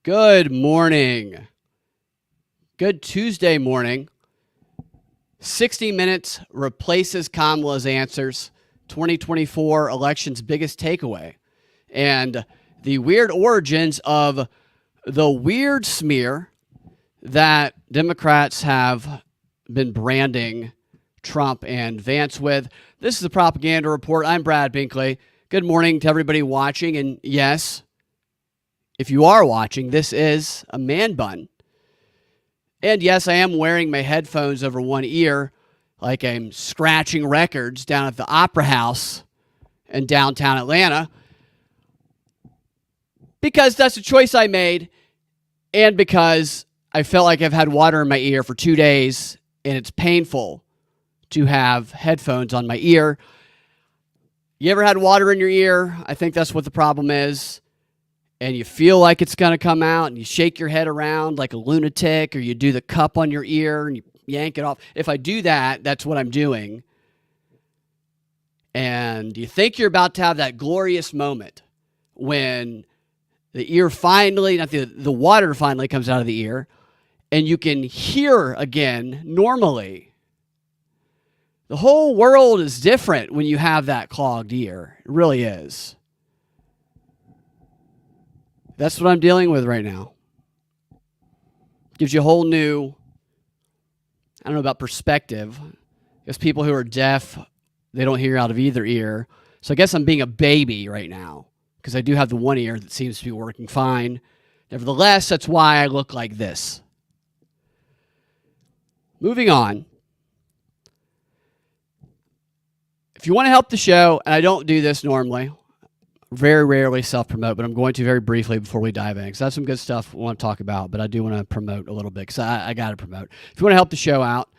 Good morning. Good Tuesday morning. 60 Minutes replaces Kamala's answers. 2024 election's biggest takeaway. And the weird origins of the weird smear that Democrats have been branding Trump and Vance with. This is a propaganda report. I'm Brad Binkley. Good morning to everybody watching. And yes, if you are watching, this is a man bun. And yes, I am wearing my headphones over one ear like I'm scratching records down at the Opera House in downtown Atlanta, because that's a choice I made, and because I felt like I've had water in my ear for 2 days and it's painful to have headphones on my ear. You ever had water in your ear? I think that's what the problem is. And you feel like it's going to come out and you shake your head around like a lunatic, or you do the cup on your ear and you yank it off. If I do that, that's what I'm doing. And you think you're about to have that glorious moment when the ear finally, not the water finally comes out of the ear and you can hear again normally. The whole world is different when you have that clogged ear. It really is. That's what I'm dealing with right now. Gives you a whole new, I don't know about perspective. Because people who are deaf, they don't hear out of either ear. So I guess I'm being a baby right now, because I do have the one ear that seems to be working fine. Nevertheless, that's why I look like this. Moving on. If you want to help the show, and I don't do this normally, very rarely self-promote, but I'm going to very briefly before we dive in, because that's some good stuff I want to talk about, but I do want to promote a little bit, because I got to promote. If you want to help the show out,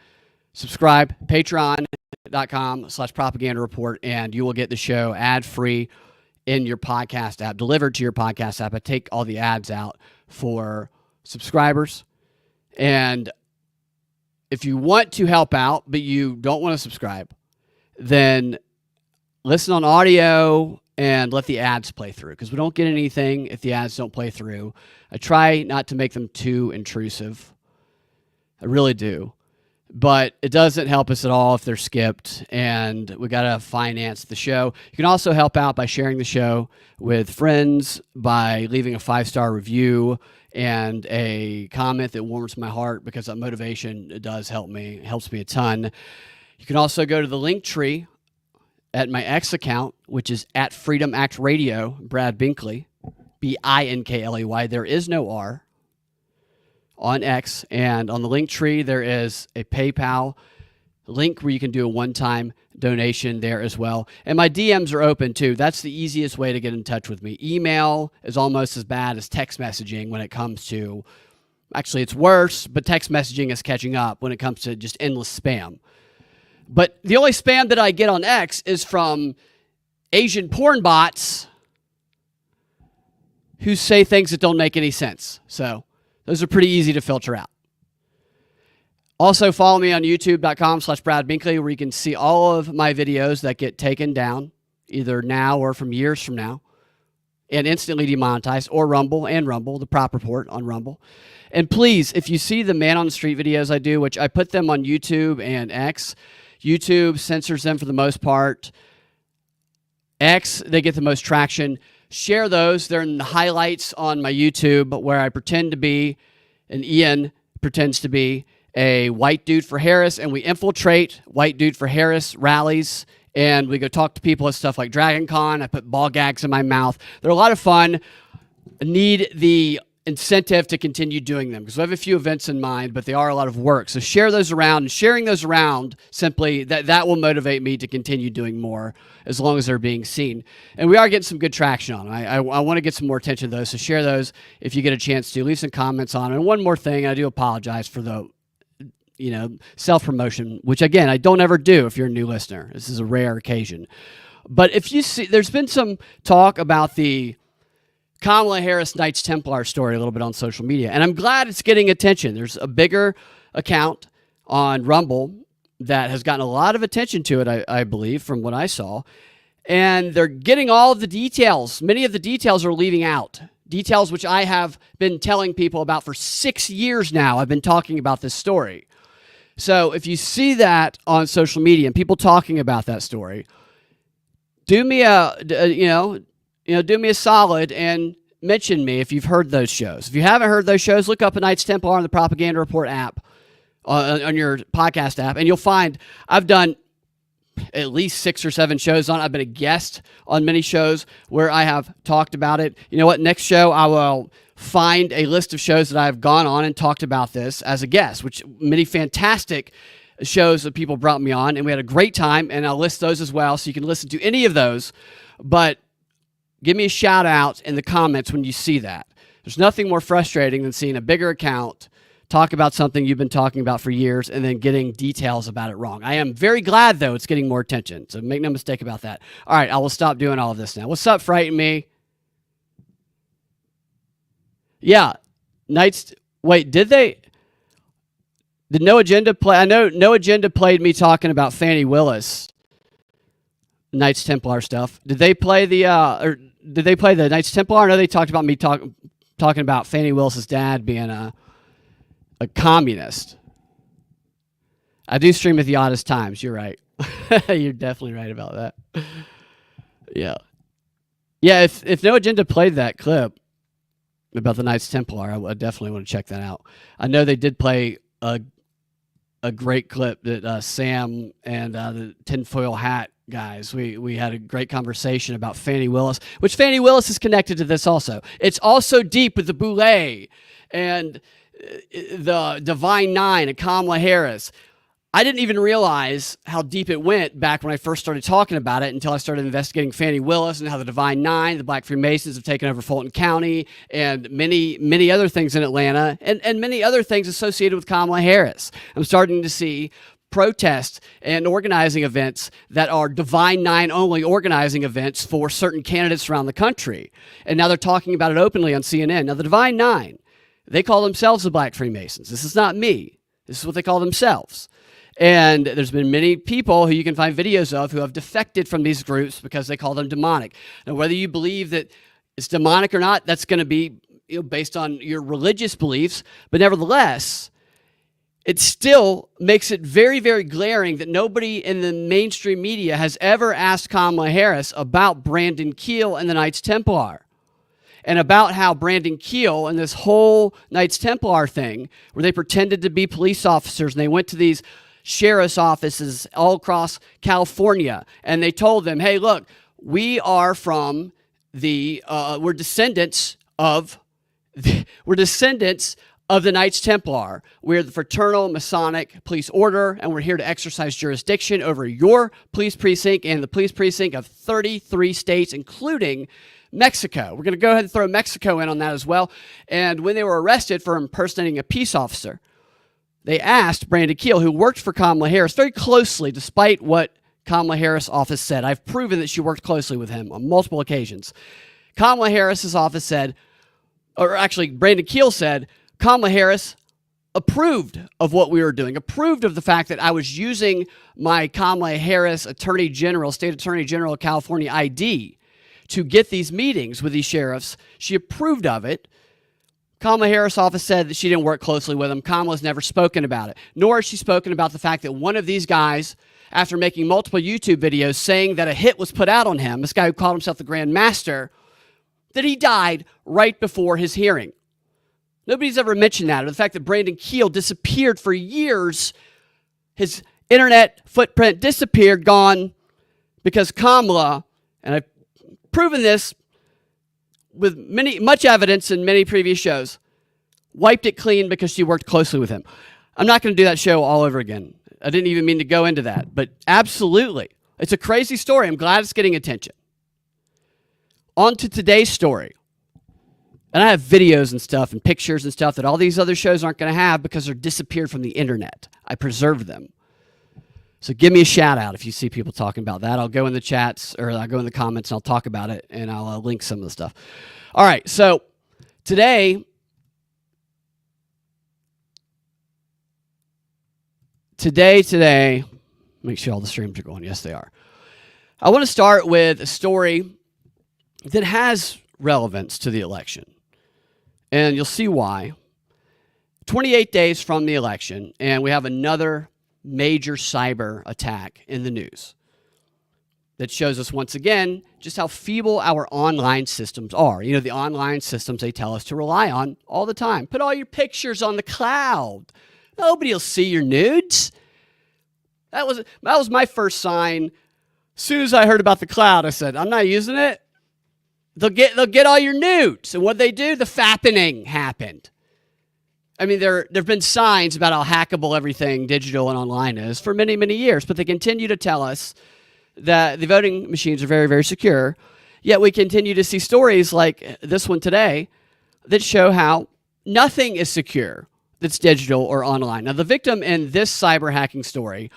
subscribe, patreon.com/propaganda report, and you will get the show ad-free in your podcast app, delivered to your podcast app. I take all the ads out for subscribers. And if you want to help out, but you don't want to subscribe, then listen on audio and let the ads play through, because we don't get anything if the ads don't play through. I try not to make them too intrusive. I really do. But it doesn't help us at all if they're skipped, and we got to finance the show. You can also help out by sharing the show with friends, by leaving a 5-star review and a comment that warms my heart, because that motivation, it does help me. It helps me a ton. You can also go to the link tree at my X account, which is at Freedom Act Radio, Brad Binkley, Binkley. There is no R on X. And on the link tree, there is a PayPal link where you can do a one-time donation there as well. And my DMs are open too. That's the easiest way to get in touch with me. Email is almost as bad as text messaging when it comes to, actually it's worse, but text messaging is catching up when it comes to just endless spam. But the only spam that I get on X is from Asian porn bots who say things that don't make any sense. So those are pretty easy to filter out. Also, follow me on youtube.com/Brad Binkley, where you can see all of my videos that get taken down, either now or from years from now, and instantly demonetized, or Rumble, the prop report on Rumble. And please, if you see the man on the street videos I do, which I put them on YouTube and X, YouTube censors them for the most part. X, they get the most traction. Share those. They're in the highlights on my YouTube, where I pretend to be, and Ian pretends to be, a white dude for Harris, and we infiltrate white dude for Harris rallies, and we go talk to people at stuff like Dragon Con. I put ball gags in my mouth. They're a lot of fun. I need the incentive to continue doing them, because we have a few events in mind, but they are a lot of work. So share those around, and sharing those around, simply that will motivate me to continue doing more, as long as they're being seen. And we are getting some good traction on them. I want to get some more attention to those, so share those if you get a chance to. Leave some comments on it. And one more thing, I do apologize for the self-promotion, which again, I don't ever do if you're a new listener. This is a rare occasion. But if you see, there's been some talk about the Kamala Harris Knights Templar story a little bit on social media, and I'm glad it's getting attention. There's a bigger account on Rumble that has gotten a lot of attention to it, I believe, from what I saw, and they're getting all of the details. Many of the details are leaving out details which I have been telling people about for 6 years now. I've been talking about this story. So if you see that on social media and people talking about that story, do me a do me a solid and mention me if you've heard those shows. If you haven't heard those shows, look up a Knights Templar on the Propaganda Report app, on your podcast app, and you'll find I've done at least 6 or 7 shows on it. I've been a guest on many shows where I have talked about it. You know what? Next show, I will find a list of shows that I've gone on and talked about this as a guest, which many fantastic shows that people brought me on, and we had a great time, and I'll list those as well, so you can listen to any of those. But give me a shout out in the comments when you see that. There's nothing more frustrating than seeing a bigger account talk about something you've been talking about for years and then getting details about it wrong. I am very glad, though, it's getting more attention, so make no mistake about that. All right, I will stop doing all of this now. What's up, Frighten Me? Yeah, Knights. Wait, did No Agenda play? I know No Agenda played me talking about Fannie Willis, Knights Templar stuff. Did they play the Knights Templar? I know they talked about me talking about Fannie Willis's dad being a communist. I do stream at the oddest times. You're right. You're definitely right about that. Yeah. Yeah, if No Agenda played that clip about the Knights Templar, I would definitely want to check that out. I know they did play a great clip that Sam and the tinfoil hat guys, we had a great conversation about Fannie Willis, which Fannie Willis is connected to this also. It's also deep with the Boulay and the Divine Nine and Kamala Harris. I didn't even realize how deep it went back when I first started talking about it until I started investigating Fannie Willis and how the Divine Nine, the Black Freemasons, have taken over Fulton County and many other things in Atlanta and many other things associated with Kamala Harris. I'm starting to see protests and organizing events that are Divine Nine only organizing events for certain candidates around the country. And now they're talking about it openly on CNN. Now, the Divine Nine, they call themselves the Black Freemasons. This is not me. This is what they call themselves. And there's been many people who you can find videos of who have defected from these groups because they call them demonic. Now, whether you believe that it's demonic or not, that's going to be based on your religious beliefs. But nevertheless, it still makes it very, very glaring that nobody in the mainstream media has ever asked Kamala Harris about Brandon Keel and the Knights Templar, and about how Brandon Keel and this whole Knights Templar thing, where they pretended to be police officers and they went to these sheriff's offices all across California, and they told them, hey, look, we are from we're descendants of the Knights Templar. We're the fraternal Masonic police order, and we're here to exercise jurisdiction over your police precinct and the police precinct of 33 states, including Mexico. We're going to go ahead and throw Mexico in on that as well. And when they were arrested for impersonating a peace officer, they asked Brandon Keel, who worked for Kamala Harris very closely, despite what Kamala Harris' office said. I've proven that she worked closely with him on multiple occasions. Kamala Harris's office said, or actually Brandon Keel said, Kamala Harris approved of what we were doing, approved of the fact that I was using my Kamala Harris State Attorney General of California ID to get these meetings with these sheriffs. She approved of it. Kamala Harris' office said that she didn't work closely with him. Kamala's never spoken about it, nor has she spoken about the fact that one of these guys, after making multiple YouTube videos saying that a hit was put out on him, this guy who called himself the Grand Master, that he died right before his hearing. Nobody's ever mentioned that, or the fact that Brandon Keel disappeared for years. His internet footprint disappeared, gone, because Kamala, and I've proven this with much evidence in many previous shows, wiped it clean because she worked closely with him. I'm not going to do that show all over again. I didn't even mean to go into that, but absolutely. It's a crazy story. I'm glad it's getting attention. On to today's story. And I have videos and stuff and pictures and stuff that all these other shows aren't going to have because they're disappeared from the internet. I preserve them. So give me a shout out if you see people talking about that. I'll go in the chats, or I'll go in the comments and I'll talk about it, and I'll link some of the stuff. All right, so today, make sure all the streams are going. Yes, they are. I want to start with a story that has relevance to the election. And you'll see why. 28 days from the election, and we have another major cyber attack in the news that shows us once again just how feeble our online systems are. You know, the online systems they tell us to rely on all the time. Put all your pictures on the cloud. Nobody will see your nudes. That was my first sign. As soon as I heard about the cloud, I said, I'm not using it. They'll get all your nudes. And what they do, the fappening happened. I mean, there have been signs about how hackable everything digital and online is for many, many years, but they continue to tell us that the voting machines are very, very secure. Yet we continue to see stories like this one today that show how nothing is secure that's digital or online. Now, the victim in this cyber hacking story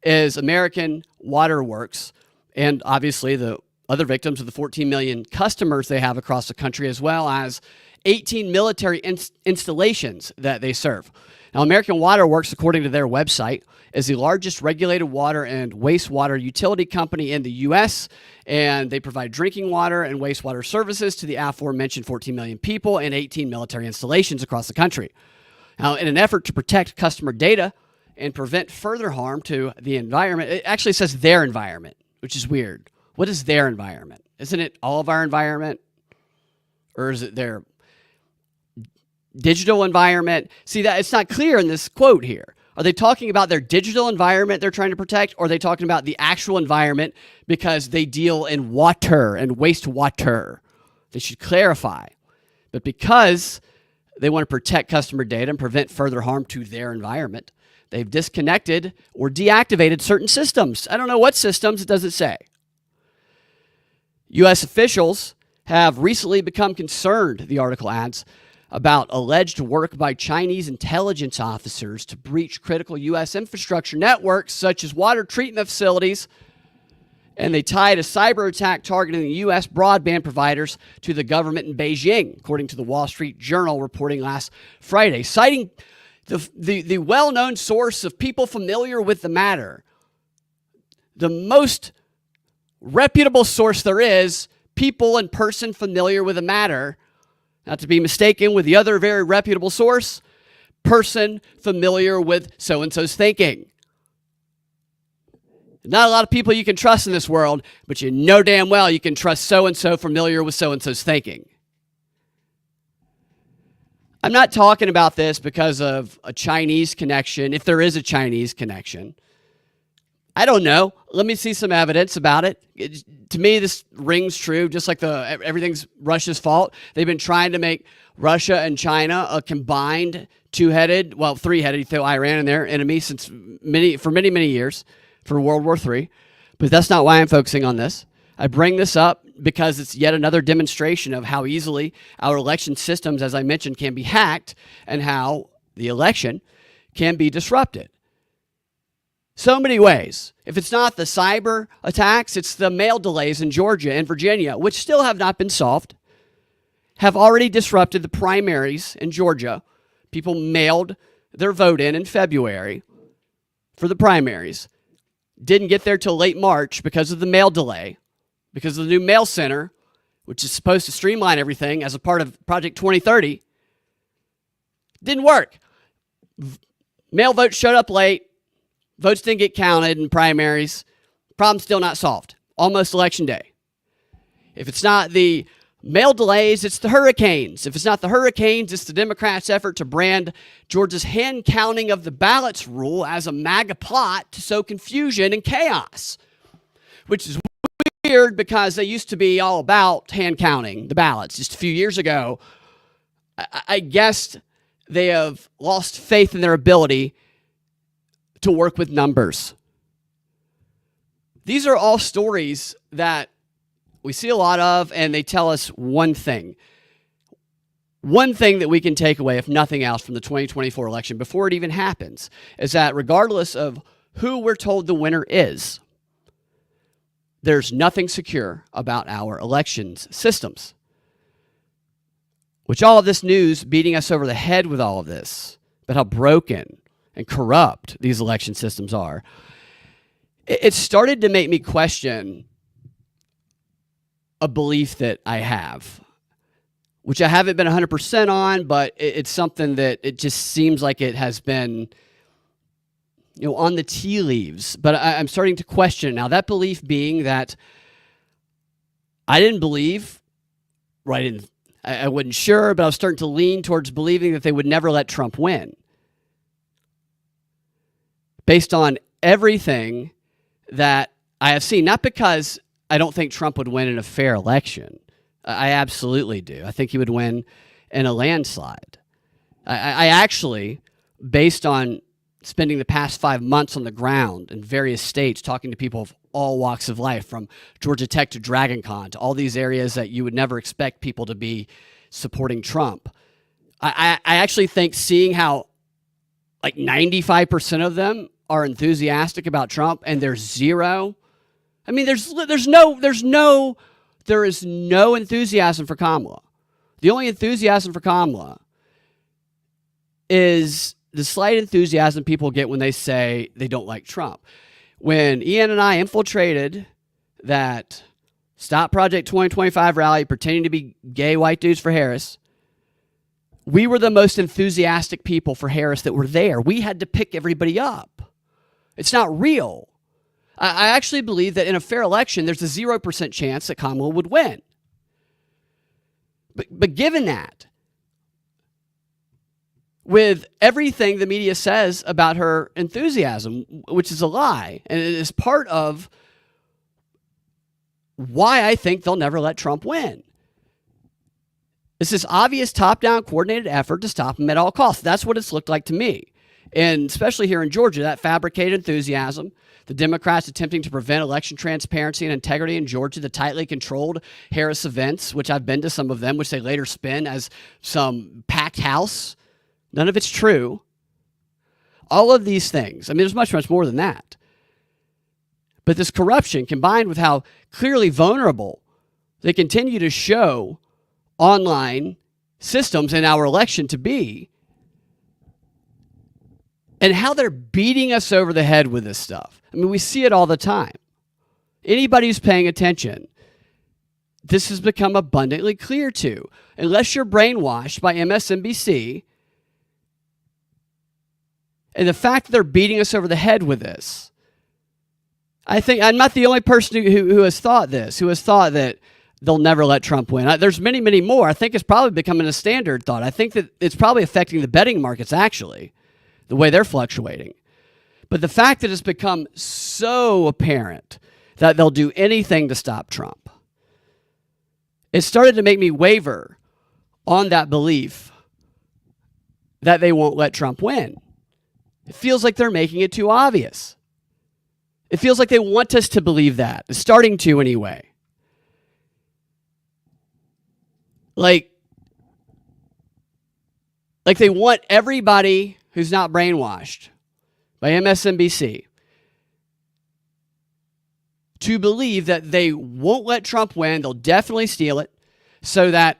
is American Waterworks, and obviously the other victims are the 14 million customers they have across the country, as well as 18 military installations that they serve. Now, American Waterworks, according to their website, is the largest regulated water and wastewater utility company in the U.S., and they provide drinking water and wastewater services to the aforementioned 14 million people and 18 military installations across the country. Now, in an effort to protect customer data and prevent further harm to the environment, it actually says their environment, which is weird. What is their environment? Isn't it all of our environment? Or is it their digital environment? See, that it's not clear in this quote here. Are they talking about their digital environment they're trying to protect, or are they talking about the actual environment because they deal in water and wastewater? They should clarify. But because they want to protect customer data and prevent further harm to their environment, they've disconnected or deactivated certain systems. I don't know what systems, it doesn't say. U.S. officials have recently become concerned, the article adds, about alleged work by Chinese intelligence officers to breach critical U.S. infrastructure networks such as water treatment facilities, and they tied a cyber attack targeting the U.S. broadband providers to the government in Beijing, according to the Wall Street Journal reporting last Friday, citing the well-known source of people familiar with the matter. The most reputable source there is, people in person familiar with the matter, not to be mistaken with the other very reputable source, person familiar with so-and-so's thinking. Not a lot of people you can trust in this world, but you know damn well you can trust so-and-so familiar with so-and-so's thinking. I'm not talking about this because of a Chinese connection, if there is a Chinese connection. I don't know. Let me see some evidence about it. To me, this rings true, just like everything's Russia's fault. They've been trying to make Russia and China a combined two-headed, well, three-headed, you throw Iran in there, enemy for many, many years, for World War III. But that's not why I'm focusing on this. I bring this up because it's yet another demonstration of how easily our election systems, as I mentioned, can be hacked and how the election can be disrupted. So many ways. If it's not the cyber attacks, it's the mail delays in Georgia and Virginia, which still have not been solved, have already disrupted the primaries in Georgia. People mailed their vote in February for the primaries. Didn't get there till late March because of the mail delay, because of the new mail center, which is supposed to streamline everything as a part of Project 2030. Didn't work. Mail votes showed up late. Votes didn't get counted in primaries. Problem still not solved. Almost election day. If it's not the mail delays, it's the hurricanes. If it's not the hurricanes, it's the Democrats' effort to brand Georgia's hand counting of the ballots rule as a MAGA plot to sow confusion and chaos, which is weird because they used to be all about hand counting the ballots just a few years ago. I guess they have lost faith in their ability to work with numbers. These are all stories that we see a lot of, and they tell us one thing. One thing that we can take away, if nothing else, from the 2024 election before it even happens, is that regardless of who we're told the winner is, there's nothing secure about our elections systems. Which all of this news beating us over the head with all of this, but how broken and corrupt these election systems are, it started to make me question a belief that I have. which I haven't been 100% on, but it's something that it just seems like it has been, on the tea leaves. But I'm starting to question now. That belief being that I didn't believe, right? I wasn't sure, but I was starting to lean towards believing that they would never let Trump win, based on everything that I have seen. Not because I don't think Trump would win in a fair election. I absolutely do. I think he would win in a landslide. I actually, based on spending the past 5 months on the ground in various states, talking to people of all walks of life, from Georgia Tech to Dragon Con, to all these areas that you would never expect people to be supporting Trump. I actually think, seeing how like 95% of them are enthusiastic about Trump and there's zero. I mean, there is no enthusiasm for Kamala. The only enthusiasm for Kamala is the slight enthusiasm people get when they say they don't like Trump. When Ian and I infiltrated that Stop Project 2025 rally pretending to be gay white dudes for Harris, we were the most enthusiastic people for Harris that were there. We had to pick everybody up. It's not real. I actually believe that in a fair election, there's a 0% chance that Kamala would win. But given that, with everything the media says about her enthusiasm, which is a lie, and it is part of why I think they'll never let Trump win. It's this obvious top-down coordinated effort to stop him at all costs. That's what it's looked like to me. And especially here in Georgia, that fabricated enthusiasm, the Democrats attempting to prevent election transparency and integrity in Georgia, the tightly controlled Harris events, which I've been to some of them, which they later spin as some packed house. None of it's true. All of these things. I mean, there's much, much more than that. But this corruption, combined with how clearly vulnerable they continue to show online systems in our election to be, and how they're beating us over the head with this stuff. I mean, we see it all the time. Anybody who's paying attention, this has become abundantly clear to. Unless you're brainwashed by MSNBC, and the fact that they're beating us over the head with this, I think I'm not the only person who has thought this, who has thought that they'll never let Trump win. There's many, many more. I think it's probably becoming a standard thought. I think that it's probably affecting the betting markets, actually, the way they're fluctuating. But the fact that it's become so apparent that they'll do anything to stop Trump, it started to make me waver on that belief that they won't let Trump win. It feels like they're making it too obvious. It feels like they want us to believe that. It's starting to, anyway. Like they want everybody who's not brainwashed by MSNBC to believe that they won't let Trump win, they'll definitely steal it, so that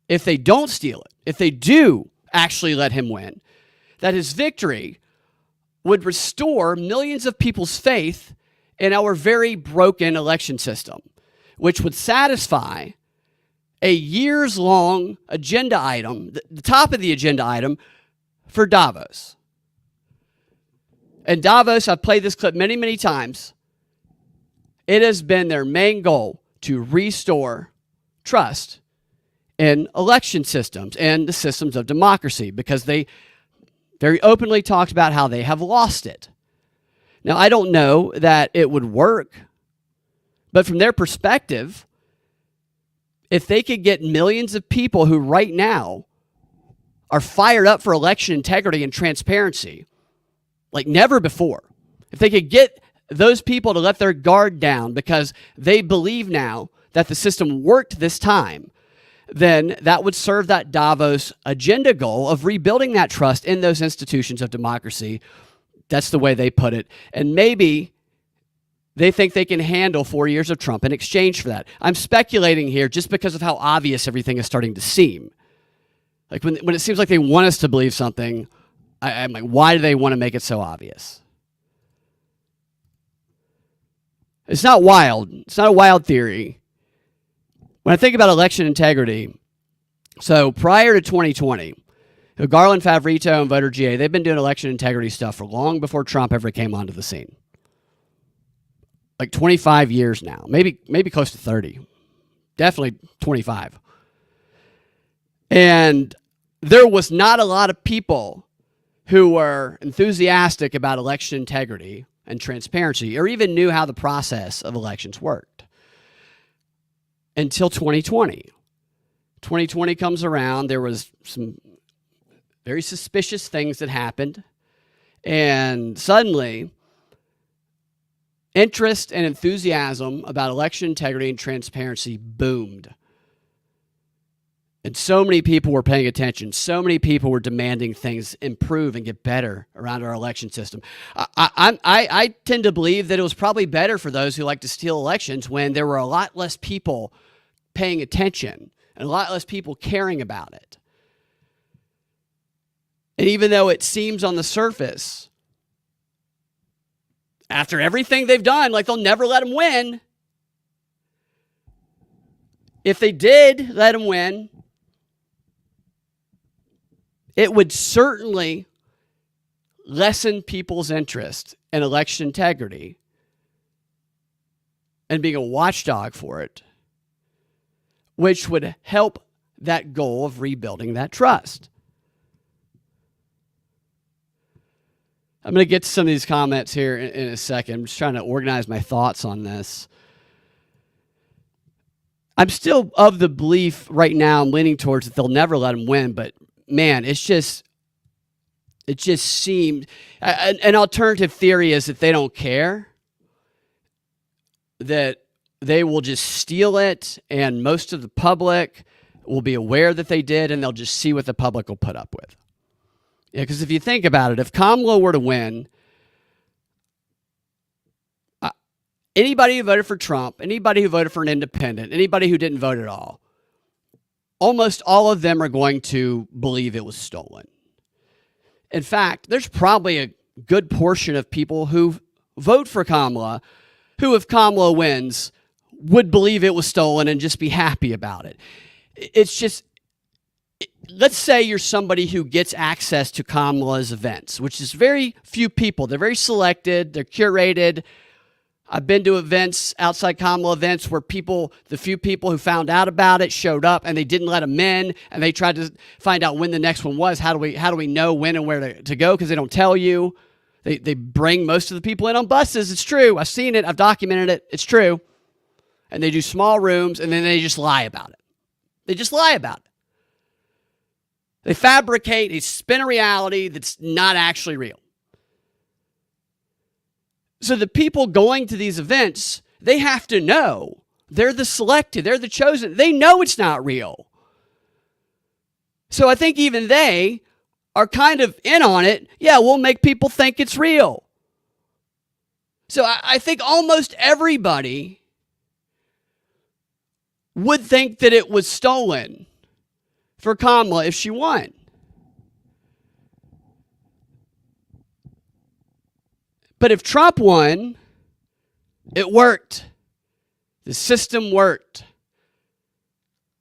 if they don't steal it, if they do actually let him win, that his victory would restore millions of people's faith in our very broken election system, which would satisfy a years-long agenda item, the top of the agenda item for Davos. And Davos, I've played this clip many, many times. It has been their main goal to restore trust in election systems and the systems of democracy, because they very openly talked about how they have lost it. Now, I don't know that it would work, but from their perspective, if they could get millions of people who right now are fired up for election integrity and transparency like never before, if they could get those people to let their guard down because they believe now that the system worked this time, then that would serve that Davos agenda goal of rebuilding that trust in those institutions of democracy. That's the way they put it. And maybe they think they can handle 4 years of Trump in exchange for that. I'm speculating here just because of how obvious everything is starting to seem. Like when it seems like they want us to believe something, I'm like, why do they want to make it so obvious? It's not wild. It's not a wild theory. When I think about election integrity, So prior to 2020, Garland, Favorito, and Voter GA, they've been doing election integrity stuff for long before Trump ever came onto the scene. Like 25 years now, maybe close to 30. Definitely 25. And there was not a lot of people who were enthusiastic about election integrity and transparency, or even knew how the process of elections worked until 2020. 2020 comes around. There was some very suspicious things that happened, and suddenly interest and enthusiasm about election integrity and transparency boomed. And so many people were paying attention. So many people were demanding things improve and get better around our election system. I tend to believe that it was probably better for those who like to steal elections when there were a lot less people paying attention and a lot less people caring about it. And even though it seems on the surface, after everything they've done, like they'll never let them win, if they did let them win, it would certainly lessen people's interest in election integrity and being a watchdog for it, which would help that goal of rebuilding that trust. I'm going to get to some of these comments here in a second. I'm just trying to organize my thoughts on this. I'm still of the belief right now, I'm leaning towards that they'll never let them win, but man, it just seemed, an alternative theory is that they don't care, that they will just steal it, and most of the public will be aware that they did, and they'll just see what the public will put up with. Yeah, because if you think about it, if Kamala were to win, anybody who voted for Trump, anybody who voted for an independent, anybody who didn't vote at all, almost all of them are going to believe it was stolen. In fact, there's probably a good portion of people who vote for Kamala who, if Kamala wins, would believe it was stolen and just be happy about it. It's just, let's say you're somebody who gets access to Kamala's events, which is very few people. They're very selected. They're curated. I've been to events, outside Kamala events, where the few people who found out about it showed up and they didn't let them in, and they tried to find out when the next one was. How do we know when and where to go? Because they don't tell you. They bring most of the people in on buses. It's true. I've seen it. I've documented it. It's true. And they do small rooms, and then they just lie about it. They just lie about it. They fabricate a spin of reality that's not actually real. So the people going to these events, they have to know. They're the selected. They're the chosen. They know it's not real. So I think even they are kind of in on it. Yeah, we'll make people think it's real. So I think almost everybody would think that it was stolen for Kamala if she won. But if Trump won, it worked. The system worked.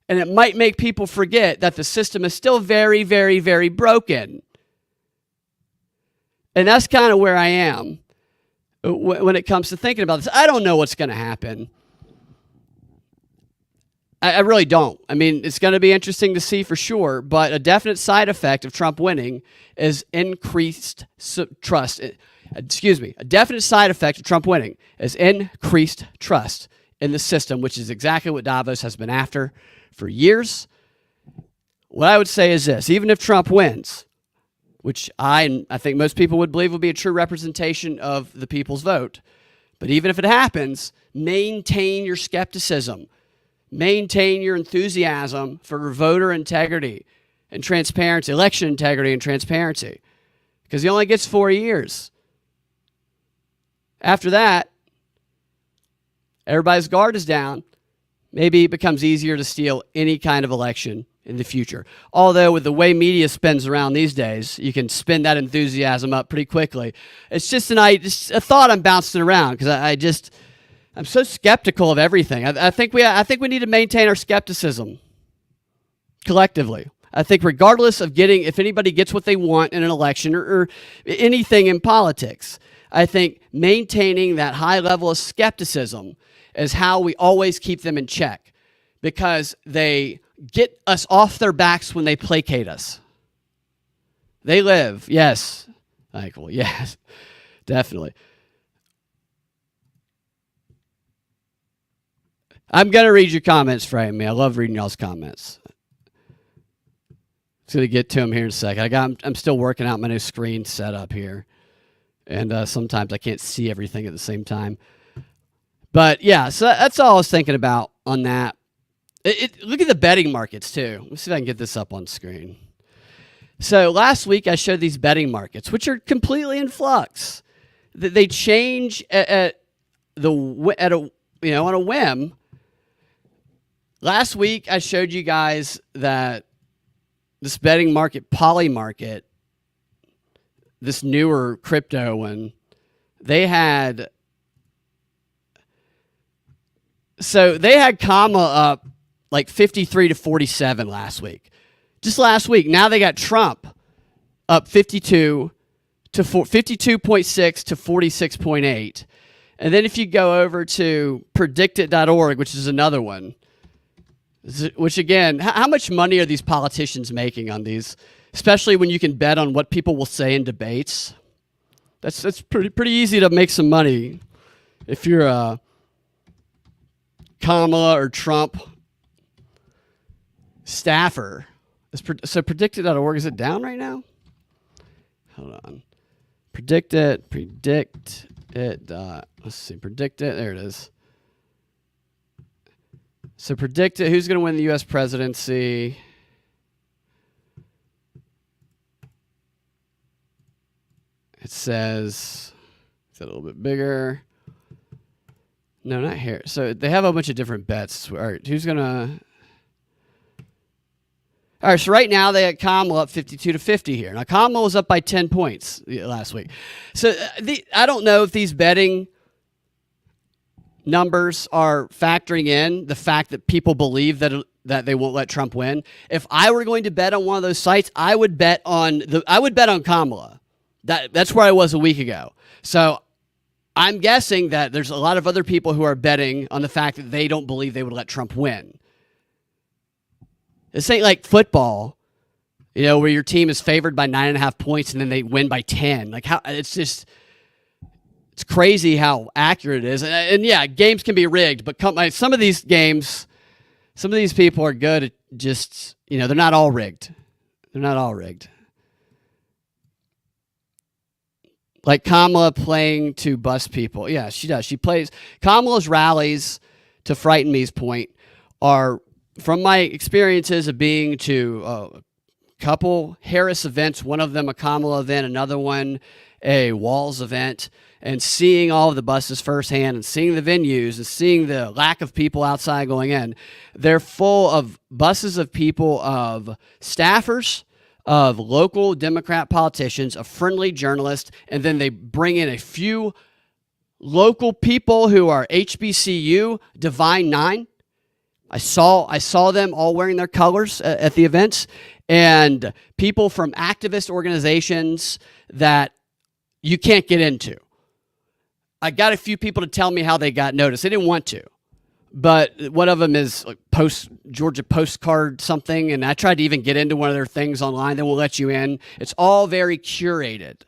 And it might make people forget that the system is still very, very, very broken. And that's kind of where I am when it comes to thinking about this. I don't know what's going to happen. I really don't. I mean, it's going to be interesting to see for sure, but a definite side effect of Trump winning is increased trust. A definite side effect of Trump winning is increased trust in the system, which is exactly what Davos has been after for years. What I would say is this: even if Trump wins, which I think most people would believe would be a true representation of the people's vote, but even if it happens, maintain your skepticism. Maintain your enthusiasm for voter integrity and transparency, election integrity and transparency, because he only gets 4 years. After that, everybody's guard is down. Maybe it becomes easier to steal any kind of election in the future. Although with the way media spins around these days, you can spin that enthusiasm up pretty quickly. It's just a thought I'm bouncing around because I'm so skeptical of everything. I think we need to maintain our skepticism collectively. I think regardless of if anybody gets what they want in an election or anything in politics, I think maintaining that high level of skepticism is how we always keep them in check, because they get us off their backs when they placate us. They live, yes. Like, well, yes, definitely. I'm going to read your comments, Frank. I love reading y'all's comments. Just going to get to them here in a second. I'm still working out my new screen setup here. And sometimes I can't see everything at the same time. But, yeah, so that's all I was thinking about on that. Look at the betting markets, too. Let's see if I can get this up on screen. So last week I showed these betting markets, which are completely in flux. They change on a whim. Last week I showed you guys that this betting market, Poly Market, this newer crypto one, they had Kamala up like 53 to 47 last week. Just last week. Now they got Trump up 52.6 to 46.8. And then if you go over to predictit.org, which is another one, which again, how much money are these politicians making on these, especially when you can bet on what people will say in debates? That's pretty easy to make some money if you're a Kamala or Trump staffer. So predictit.org, is it down right now? Hold on. Predict it. Let's see. Predict it. There it is. So predict it. Who's going to win the U.S. presidency? It says, is that a little bit bigger? No, not here. So they have a bunch of different bets. All right, who's going to... All right, so right now they had Kamala up 52 to 50 here. Now, Kamala was up by 10 points last week. So I don't know if these betting numbers are factoring in the fact that people believe that they won't let Trump win. If I were going to bet on one of those sites, I would bet on Kamala. That's where I was a week ago. So I'm guessing that there's a lot of other people who are betting on the fact that they don't believe they would let Trump win. This ain't like football, where your team is favored by 9.5 points and then they win by 10. Like it's crazy how accurate it is. And yeah, games can be rigged, but some of these games, some of these people are good at just, they're not all rigged. They're not all rigged. Like Kamala playing to bust people. Yeah, she does. Kamala's rallies, to frighten me's point, are, from my experiences of being to a couple Harris events, one of them a Kamala event, another one a Walz event, and seeing all of the buses firsthand and seeing the venues and seeing the lack of people outside going in, they're full of buses of people, of staffers, of local Democrat politicians, of friendly journalists, and then they bring in a few local people who are HBCU, Divine Nine. I saw them all wearing their colors at the events, and people from activist organizations that you can't get into. I got a few people to tell me how they got noticed. They didn't want to, but one of them is like Georgia Postcard something, and I tried to even get into one of their things online. They won't let you in. It's all very curated.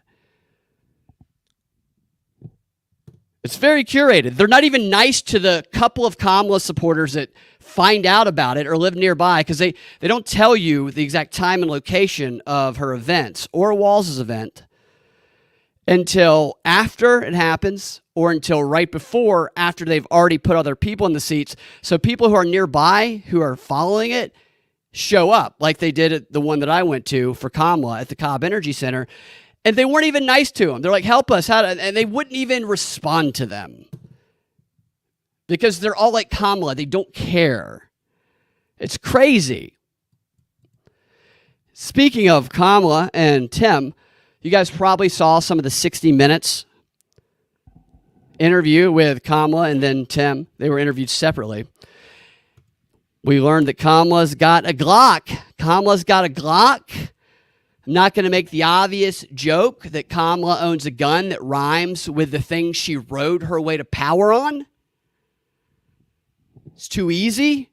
It's very curated. They're not even nice to the couple of Kamala supporters that find out about it or live nearby, because they don't tell you the exact time and location of her events or Walz's event until after it happens, or until right before, after they've already put other people in the seats. So people who are nearby, who are following it, show up, like they did at the one that I went to for Kamala at the Cobb Energy Center. And they weren't even nice to them. They're like, help us. And they wouldn't even respond to them. Because they're all like Kamala. They don't care. It's crazy. Speaking of Kamala and Tim, you guys probably saw some of the 60 Minutes interview with Kamala and then Tim. They were interviewed separately. We learned that Kamala's got a Glock. Kamala's got a Glock. I'm not going to make the obvious joke that Kamala owns a gun that rhymes with the thing she rode her way to power on. It's too easy.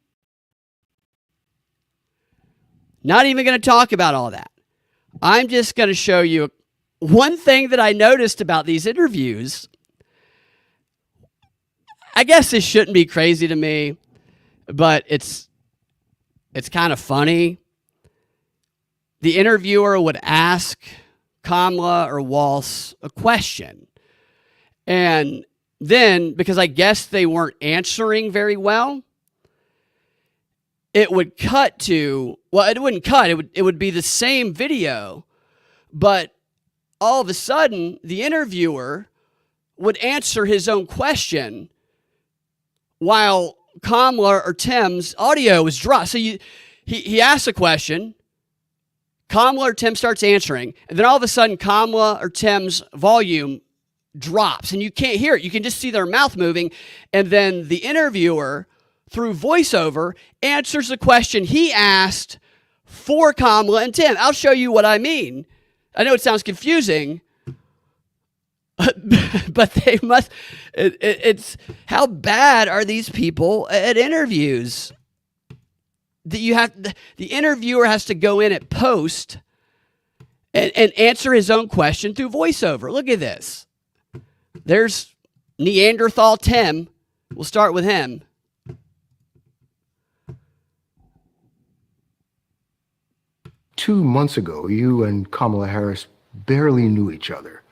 Not even going to talk about all that. I'm just going to show you one thing that I noticed about these interviews. I guess this shouldn't be crazy to me, but it's kind of funny. The interviewer would ask Kamala or Walz a question. And then, because I guess they weren't answering very well, it would cut to, well, it wouldn't cut. It would be the same video, but all of a sudden, the interviewer would answer his own question while Kamala or Tim's audio was dropped. So he asks a question, Kamala or Tim starts answering, and then all of a sudden, Kamala or Tim's volume drops, and you can't hear it. You can just see their mouth moving, and then the interviewer, through voiceover, answers the question he asked for Kamala and Tim. I'll show you what I mean. I know it sounds confusing, but they must. It's how bad are these people at interviews? That you have the interviewer has to go in at post and answer his own question through voiceover. Look at this. There's Neanderthal Tim. We'll start with him. Two months ago, you and Kamala Harris barely knew each other.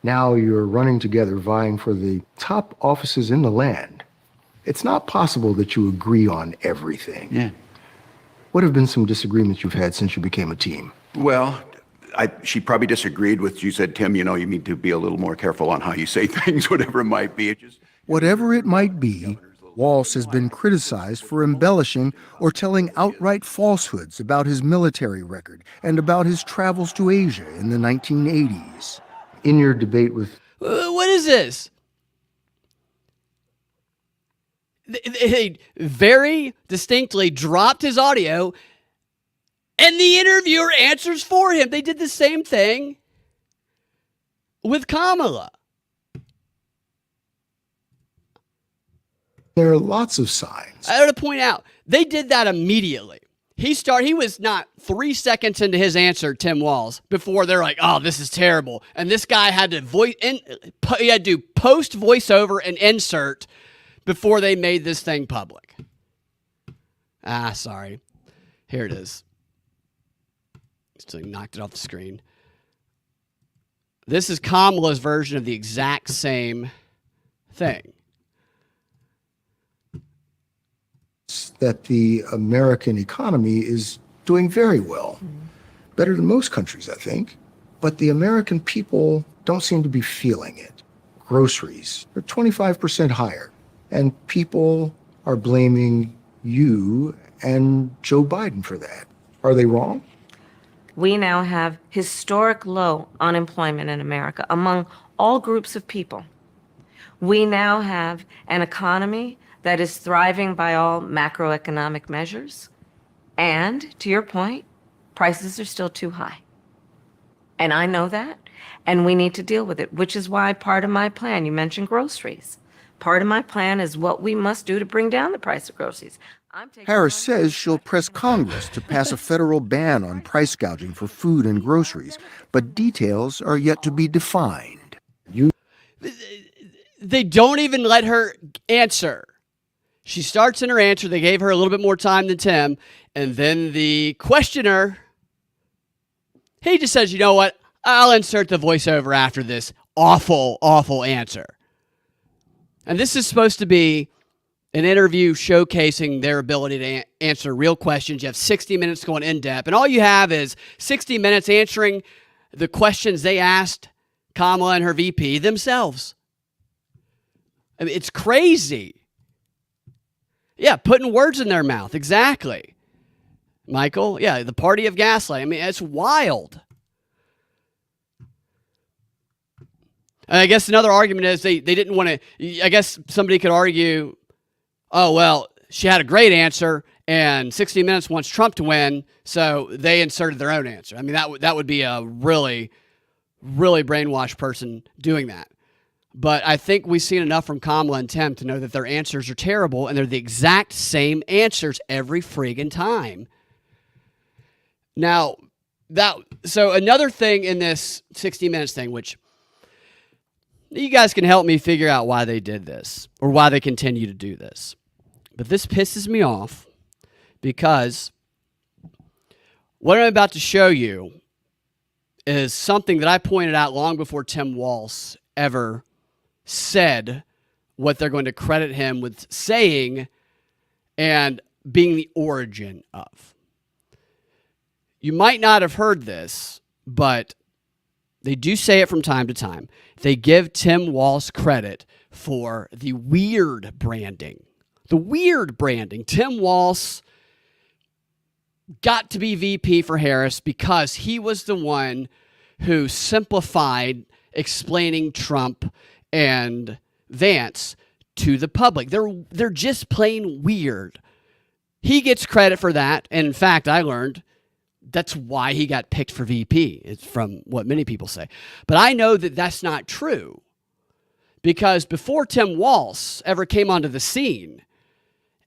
Now you're running together, vying for the top offices in the land. It's not possible that you agree on everything. Yeah. What have been some disagreements you've had since you became a team? Well, she probably disagreed with, you said, Tim, you need to be a little more careful on how you say things, whatever it might be. Whatever it might be, Walz has been criticized for embellishing or telling outright falsehoods about his military record and about his travels to Asia in the 1980s. In your debate with... What is this? They very distinctly dropped his audio, and the interviewer answers for him. They did the same thing with Kamala. There are lots of signs. I want to point out, they did that immediately. He was not 3 seconds into his answer, Tim Walz, before they're like, oh, this is terrible. And this guy had to he had to post voiceover and insert before they made this thing public. Sorry. Here it is. Still knocked it off the screen. This is Kamala's version of the exact same thing. That the American economy is doing very well. Better than most countries, I think. But the American people don't seem to be feeling it. Groceries are 25% higher. And people are blaming you and Joe Biden for that. Are they wrong? We now have historic low unemployment in America among all groups of people. We now have an economy that is thriving by all macroeconomic measures. And, to your point, prices are still too high. And I know that, and we need to deal with it, which is why part of my plan, you mentioned groceries. Part of my plan is what we must do to bring down the price of groceries. Harris says she'll press Congress to pass a federal ban on price gouging for food and groceries, but details are yet to be defined. They don't even let her answer. She starts in her answer. They gave her a little bit more time than Tim. And then the questioner, he just says, you know what? I'll insert the voiceover after this awful, awful answer. And this is supposed to be an interview showcasing their ability to answer real questions. You have 60 minutes going in depth. And all you have is 60 minutes answering the questions they asked Kamala and her VP themselves. I mean, it's crazy. Yeah, putting words in their mouth. Exactly. Michael, yeah, the party of gaslight. I mean, it's wild. And I guess another argument is they didn't want to, I guess somebody could argue, oh, well, she had a great answer And 60 Minutes wants Trump to win, so they inserted their own answer. I mean, that would be a really, really brainwashed person doing that. But I think we've seen enough from Kamala and Tim to know that their answers are terrible, and they're the exact same answers every friggin' time. Now, so another thing in this 60 Minutes thing, which you guys can help me figure out why they did this or why they continue to do this. But this pisses me off because what I'm about to show you is something that I pointed out long before Tim Walz ever said what they're going to credit him with saying and being the origin of. You might not have heard this, but they do say it from time to time. They give Tim Walz credit for the weird branding. The weird branding. Tim Walz got to be VP for Harris because he was the one who simplified explaining Trump and Vance to the public. They're just plain weird. He gets credit for that. And in fact, I learned that's why he got picked for VP. It's from what many people say. But I know that that's not true. Because before Tim Walz ever came onto the scene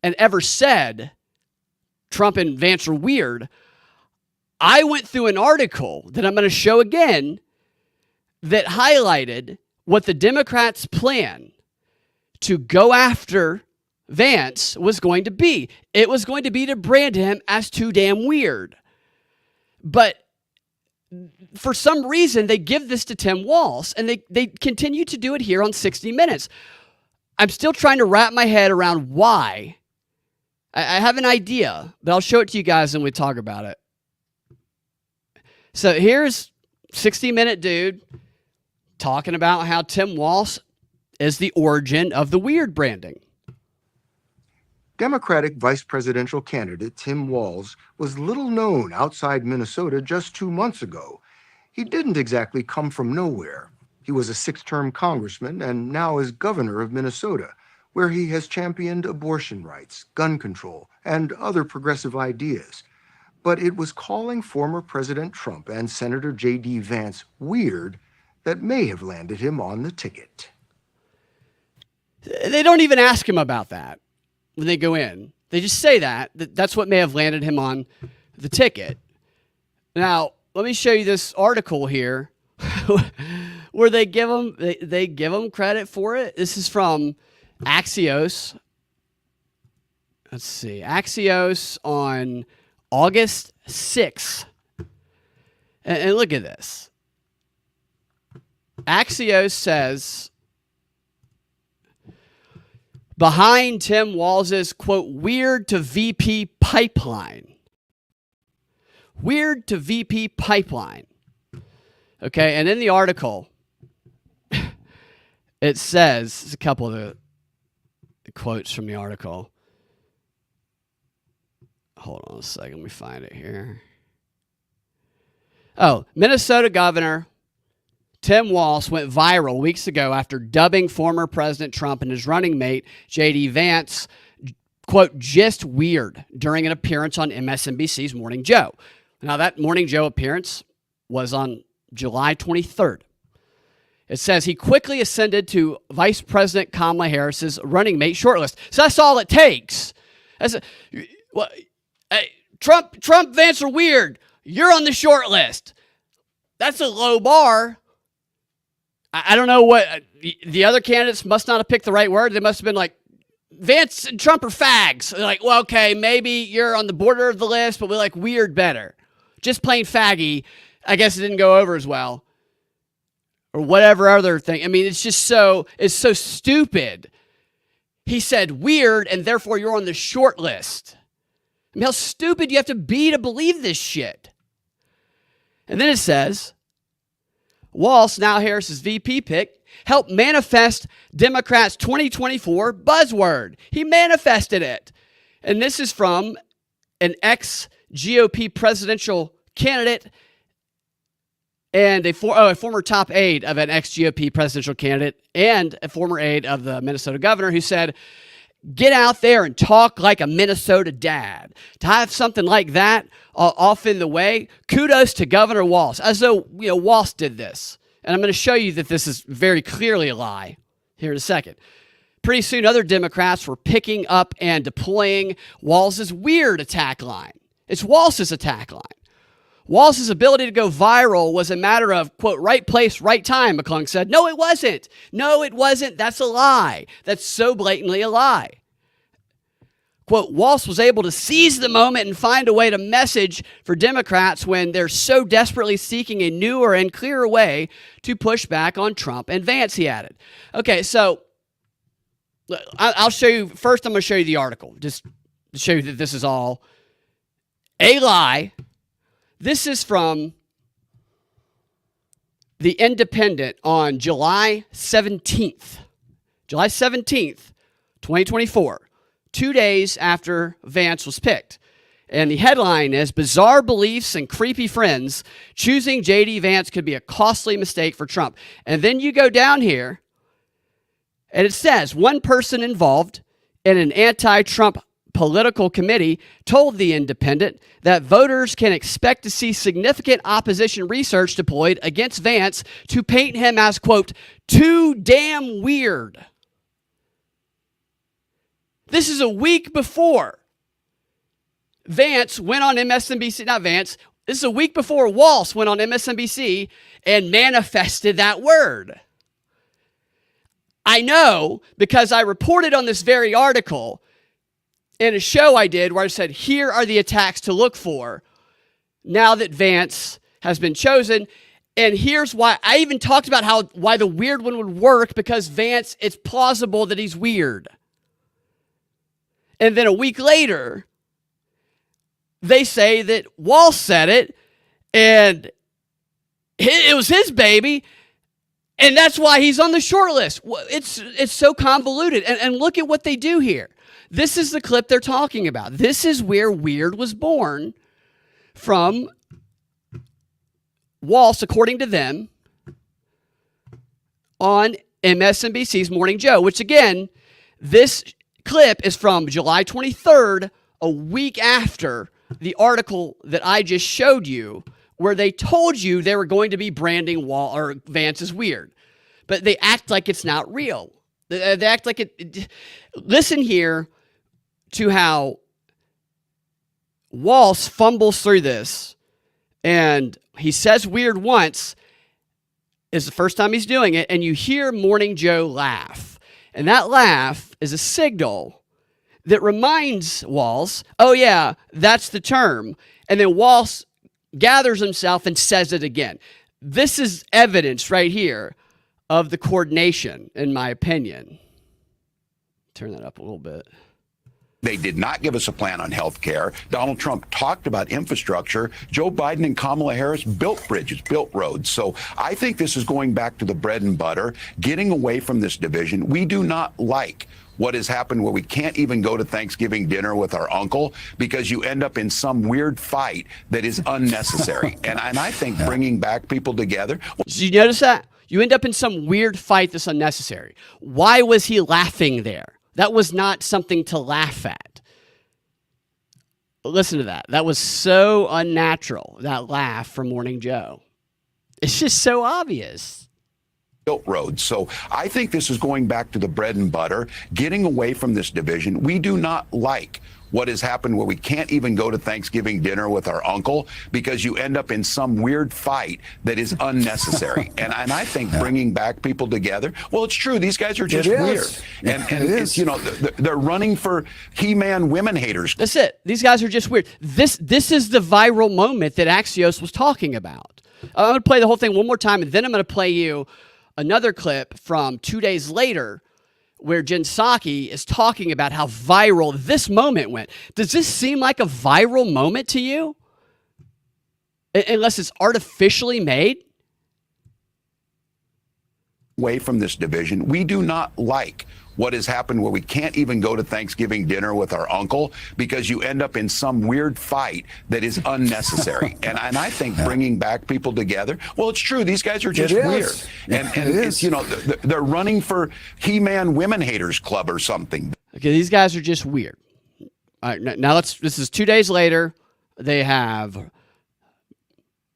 and ever said Trump and Vance are weird, I went through an article that I'm going to show again that highlighted what the Democrats' plan to go after Vance was going to be. It was going to be to brand him as too damn weird. But for some reason, they give this to Tim Walz, and they continue to do it here on 60 Minutes. I'm still trying to wrap my head around why. I have an idea, but I'll show it to you guys when we talk about it. So here's 60-minute dude talking about how Tim Walz is the origin of the weird branding. Democratic vice presidential candidate Tim Walz was little known outside Minnesota just 2 months ago. He didn't exactly come from nowhere. He was a six-term congressman and now is governor of Minnesota, where he has championed abortion rights, gun control, and other progressive ideas. But it was calling former President Trump and Senator J.D. Vance weird that may have landed him on the ticket. They don't even ask him about that when they go in. They just say that's what may have landed him on the ticket. Now, let me show you this article here where they give him credit for it. This is from Axios. Let's see. Axios on August 6th. And look at this. Axios says, behind Tim Walz's, quote, weird to VP pipeline. Weird to VP pipeline. Okay, and in the article, it says, there's a couple of the quotes from the article. Hold on a second, let me find it here. Oh, Minnesota Governor Tim Walz went viral weeks ago after dubbing former President Trump and his running mate, J.D. Vance, quote, just weird during an appearance on MSNBC's Morning Joe. Now, that Morning Joe appearance was on July 23rd. It says he quickly ascended to Vice President Kamala Harris's running mate shortlist. So that's all it takes. Trump, Vance are weird. You're on the short list. That's a low bar. I don't know what the other candidates must not have picked the right word. They must have been like, Vance and Trump are fags. They're like, well, okay, maybe you're on the border of the list, but we like weird better. Just plain faggy. I guess it didn't go over as well. Or whatever other thing. I mean, it's so stupid. He said weird, and therefore you're on the short list. I mean, how stupid you have to be to believe this shit. And then it says, Walz, now Harris's VP pick, helped manifest Democrats' 2024 buzzword. He manifested it. And this is from an ex-GOP presidential candidate and a former top aide of an ex-GOP presidential candidate and a former aide of the Minnesota governor who said, get out there and talk like a Minnesota dad. To have something like that off in the way, kudos to Governor Walz. As though, Walz did this. And I'm going to show you that this is very clearly a lie here in a second. Pretty soon, other Democrats were picking up and deploying Walz's weird attack line. It's Walz's attack line. Walz's ability to go viral was a matter of, quote, right place, right time, McClung said. No, it wasn't. No, it wasn't. That's a lie. That's so blatantly a lie. Quote, Walz was able to seize the moment and find a way to message for Democrats when they're so desperately seeking a newer and clearer way to push back on Trump and Vance, he added. Okay, so I'll show you. First, I'm going to show you the article, just to show you that this is all a lie. This is from The Independent on July 17th. July 17th, 2024. 2 days after Vance was picked. And the headline is, Bizarre Beliefs and Creepy Friends, Choosing J.D. Vance Could Be a Costly Mistake for Trump. And then you go down here, and it says, one person involved in an anti-Trump political committee told The Independent that voters can expect to see significant opposition research deployed against Vance to paint him as, quote, too damn weird. This is a week before Vance went on MSNBC, not Vance, this is a week before Walz went on MSNBC and manifested that word. I know because I reported on this very article in a show I did where I said, here are the attacks to look for now that Vance has been chosen. And here's why. I even talked about why the weird one would work, because Vance, it's plausible that he's weird. And then a week later, they say that Walz said it, and it was his baby, and that's why he's on the short list. It's so convoluted. And look at what they do here. This is the clip they're talking about. This is where weird was born from Walz, according to them, on MSNBC's Morning Joe, which again, this clip is from July 23rd, a week after the article that I just showed you, where they told you they were going to be branding Vance as weird. But they act like it's not real. They act like it. Listen here to how Walz fumbles through this, and he says weird once, is the first time he's doing it, and you hear Morning Joe laugh. And that laugh is a signal that reminds Walz, oh yeah, that's the term. And then Walz gathers himself and says it again. This is evidence right here of the coordination, in my opinion. Turn that up a little bit. They did not give us a plan on health care. Donald Trump talked about infrastructure. Joe Biden and Kamala Harris built bridges, built roads. So I think this is going back to the bread and butter, getting away from this division. We do not like what has happened where we can't even go to Thanksgiving dinner with our uncle because you end up in some weird fight that is unnecessary. and I think bringing back people together. Did you notice that? You end up in some weird fight that's unnecessary. Why was he laughing there? That was not something to laugh at. Listen to that. That was so unnatural, that laugh from Morning Joe. It's just so obvious. Built roads. So I think this is going back to the bread and butter, getting away from this division. We do not like what has happened where we can't even go to Thanksgiving dinner with our uncle because you end up in some weird fight that is unnecessary. and I think bringing back people together, well, it's true. These guys are just weird. And it's, they're running for He-Man women haters. That's it. These guys are just weird. This is the viral moment that Axios was talking about. I'm going to play the whole thing one more time, and then I'm going to play you another clip from 2 days later where Jen Psaki is talking about how viral this moment went. Does this seem like a viral moment to you? Unless it's artificially made? Away from this division. We do not like what has happened where we can't even go to Thanksgiving dinner with our uncle because you end up in some weird fight that is unnecessary. and I think bringing back people together, well, it's true. These guys are just weird. And it's, they're running for He-Man women haters club or something. Okay, these guys are just weird. All right, now this is 2 days later. They have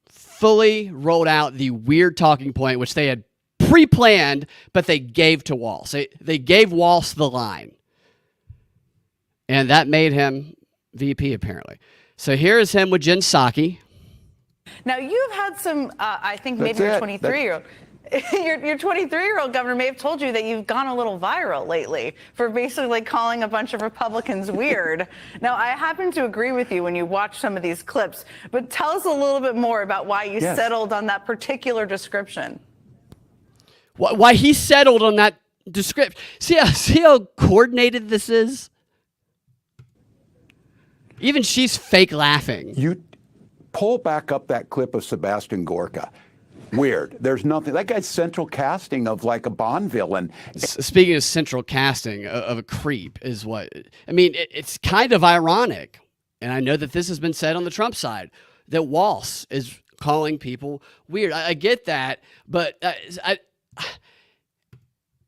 fully rolled out the weird talking point, which they had pre-planned, but they gave to Walsh. They gave Walsh the line. And that made him VP, apparently. So here is him with Jen Psaki. Now, you've had some, I think maybe your 23-year-old. Your 23-year-old governor may have told you that you've gone a little viral lately for basically calling a bunch of Republicans weird. Now, I happen to agree with you when you watch some of these clips, but tell us a little bit more about why you settled on that particular description. Why he settled on that description. See how coordinated this is? Even she's fake laughing. You pull back up that clip of Sebastian Gorka. Weird. There's nothing. That guy's central casting of like a Bond villain. Speaking of central casting of a creep is what, I mean, it's kind of ironic. And I know that this has been said on the Trump side, that Walsh is calling people weird. I get that, but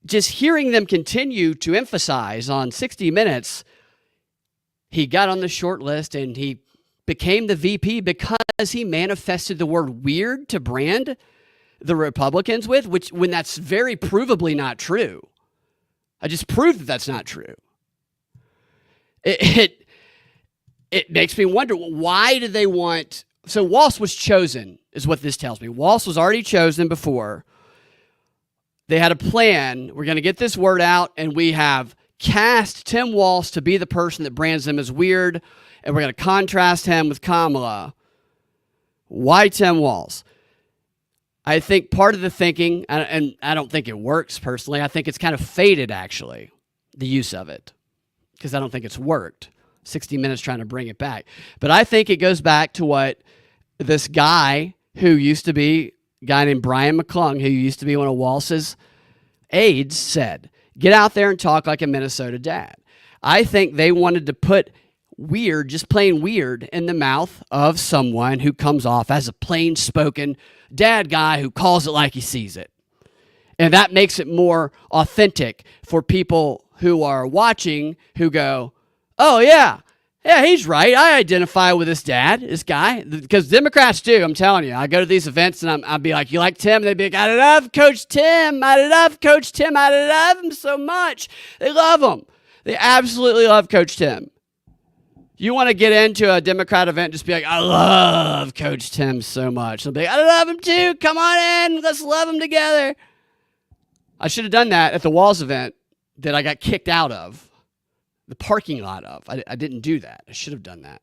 just hearing them continue to emphasize on 60 Minutes, he got on the short list and he became the VP because he manifested the word weird to brand the Republicans with, which when that's very provably not true. I just proved that that's not true. It makes me wonder, why did they want... So Walsh was chosen, is what this tells me. Walsh was already chosen before. They had a plan. We're going to get this word out, and we have cast Tim Walsh to be the person that brands them as weird, and we're going to contrast him with Kamala. Why Tim Walsh? I think part of the thinking, and I don't think it works personally, I think it's kind of faded, actually, the use of it, because I don't think it's worked. 60 Minutes trying to bring it back. But I think it goes back to what this guy who used to be, a guy named Brian McClung, who used to be one of Walsh's aides, said. Get out there and talk like a Minnesota dad. I think they wanted to put weird, just plain weird, in the mouth of someone who comes off as a plain-spoken dad guy who calls it like he sees it. And that makes it more authentic for people who are watching who go, oh, yeah, he's right. I identify with this dad, this guy. Because Democrats do, I'm telling you. I go to these events and I'll be like, you like Tim? They'd be like, I love Coach Tim. I love Coach Tim. I love him so much. They love him. They absolutely love Coach Tim. You want to get into a Democrat event, just be like, I love Coach Tim so much. They'll be like, I love him too. Come on in. Let's love him together. I should have done that at the Walls event that I got kicked out of, the parking lot of. I didn't do that. I should have done that.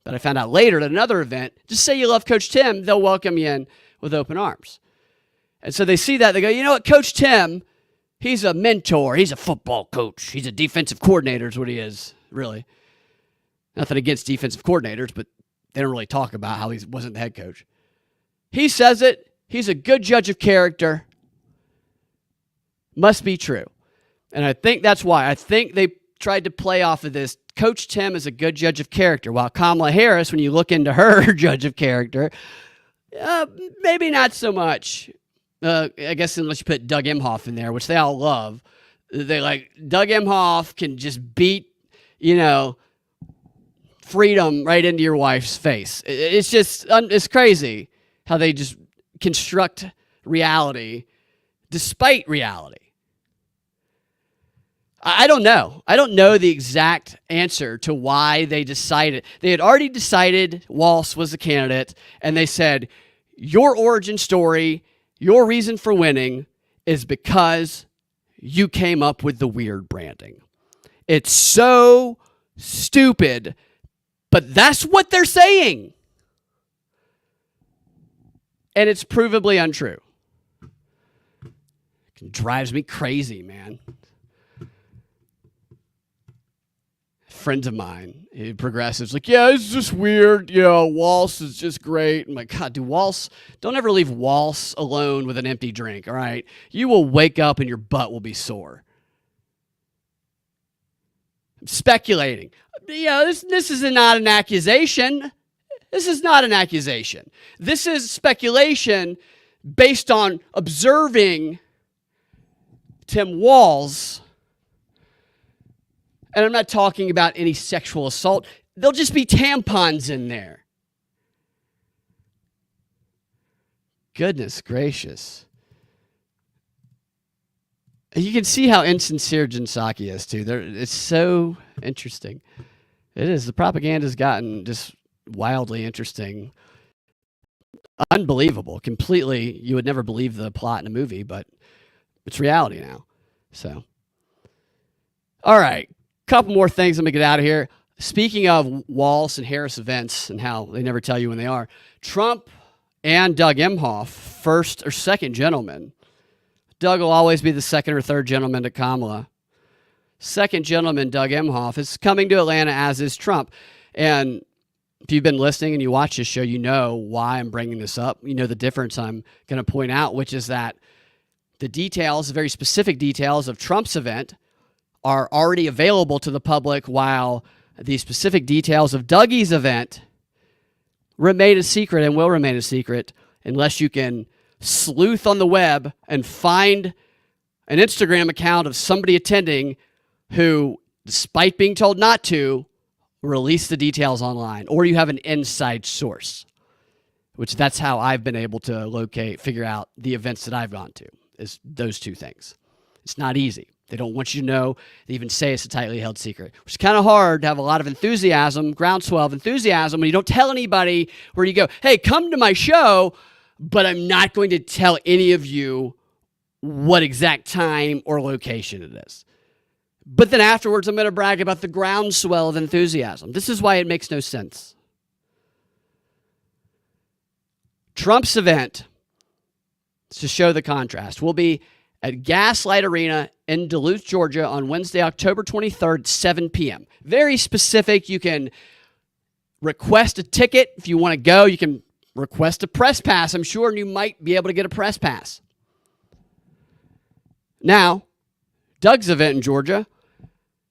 But I found out later at another event, just say you love Coach Tim, they'll welcome you in with open arms. And so they see that. They go, you know what, Coach Tim, he's a mentor. He's a football coach. He's a defensive coordinator is what he is, really. Nothing against defensive coordinators, but they don't really talk about how he wasn't the head coach. He says it. He's a good judge of character. Must be true. And I think that's why. I think they tried to play off of this. Coach Tim is a good judge of character, while Kamala Harris, when you look into her judge of character, maybe not so much. I guess unless you put Doug Emhoff in there, which they all love. They like, Doug Emhoff can just beat, freedom right into your wife's face. It's just, it's crazy how they just construct reality despite reality. I don't know. I don't know the exact answer to why they decided. They had already decided Walsh was the candidate, and they said, your origin story, your reason for winning is because you came up with the weird branding. It's so stupid, but that's what they're saying. And it's provably untrue. It drives me crazy, man. Friends of mine, progressives, like, yeah, it's just weird. Walsh is just great. I'm like, God, don't ever leave Walsh alone with an empty drink, all right? You will wake up and your butt will be sore. I'm speculating. This is not an accusation. This is not an accusation. This is speculation based on observing Tim Walz And I'm not talking about any sexual assault. There'll just be tampons in there. Goodness gracious. You can see how insincere Jen Psaki is, too. It's so interesting. It is. The propaganda's gotten just wildly interesting. Unbelievable. Completely. You would never believe the plot in a movie, but it's reality now. So, all right. Couple more things. Let me get out of here. Speaking of Walz and Harris events and how they never tell you when they are, Trump and Doug Emhoff, first or second gentlemen. Doug will always be the second or third gentleman to Kamala. Second gentleman, Doug Emhoff, is coming to Atlanta, as is Trump. And if you've been listening and you watch this show, you know why I'm bringing this up. You know the difference I'm going to point out, which is that the details, the very specific details of Trump's event are already available to the public, while the specific details of Dougie's event remain a secret and will remain a secret unless you can sleuth on the web and find an Instagram account of somebody attending who, despite being told not to, release the details online, or you have an inside source, which that's how I've been able to figure out the events that I've gone to, is those two things. It's not easy. They don't want you to know. They even say it's a tightly held secret, which is kind of hard to have a lot of enthusiasm, groundswell of enthusiasm, when you don't tell anybody where you go, hey, come to my show, but I'm not going to tell any of you what exact time or location it is. But then afterwards, I'm going to brag about the groundswell of enthusiasm. This is why it makes no sense. Trump's event, to show the contrast, will be at Gaslight Arena in Duluth, Georgia on Wednesday, October 23rd at 7 p.m. Very specific. You can request a ticket. If you want to go, you can request a press pass, I'm sure, and you might be able to get a press pass. Now, Doug's event in Georgia,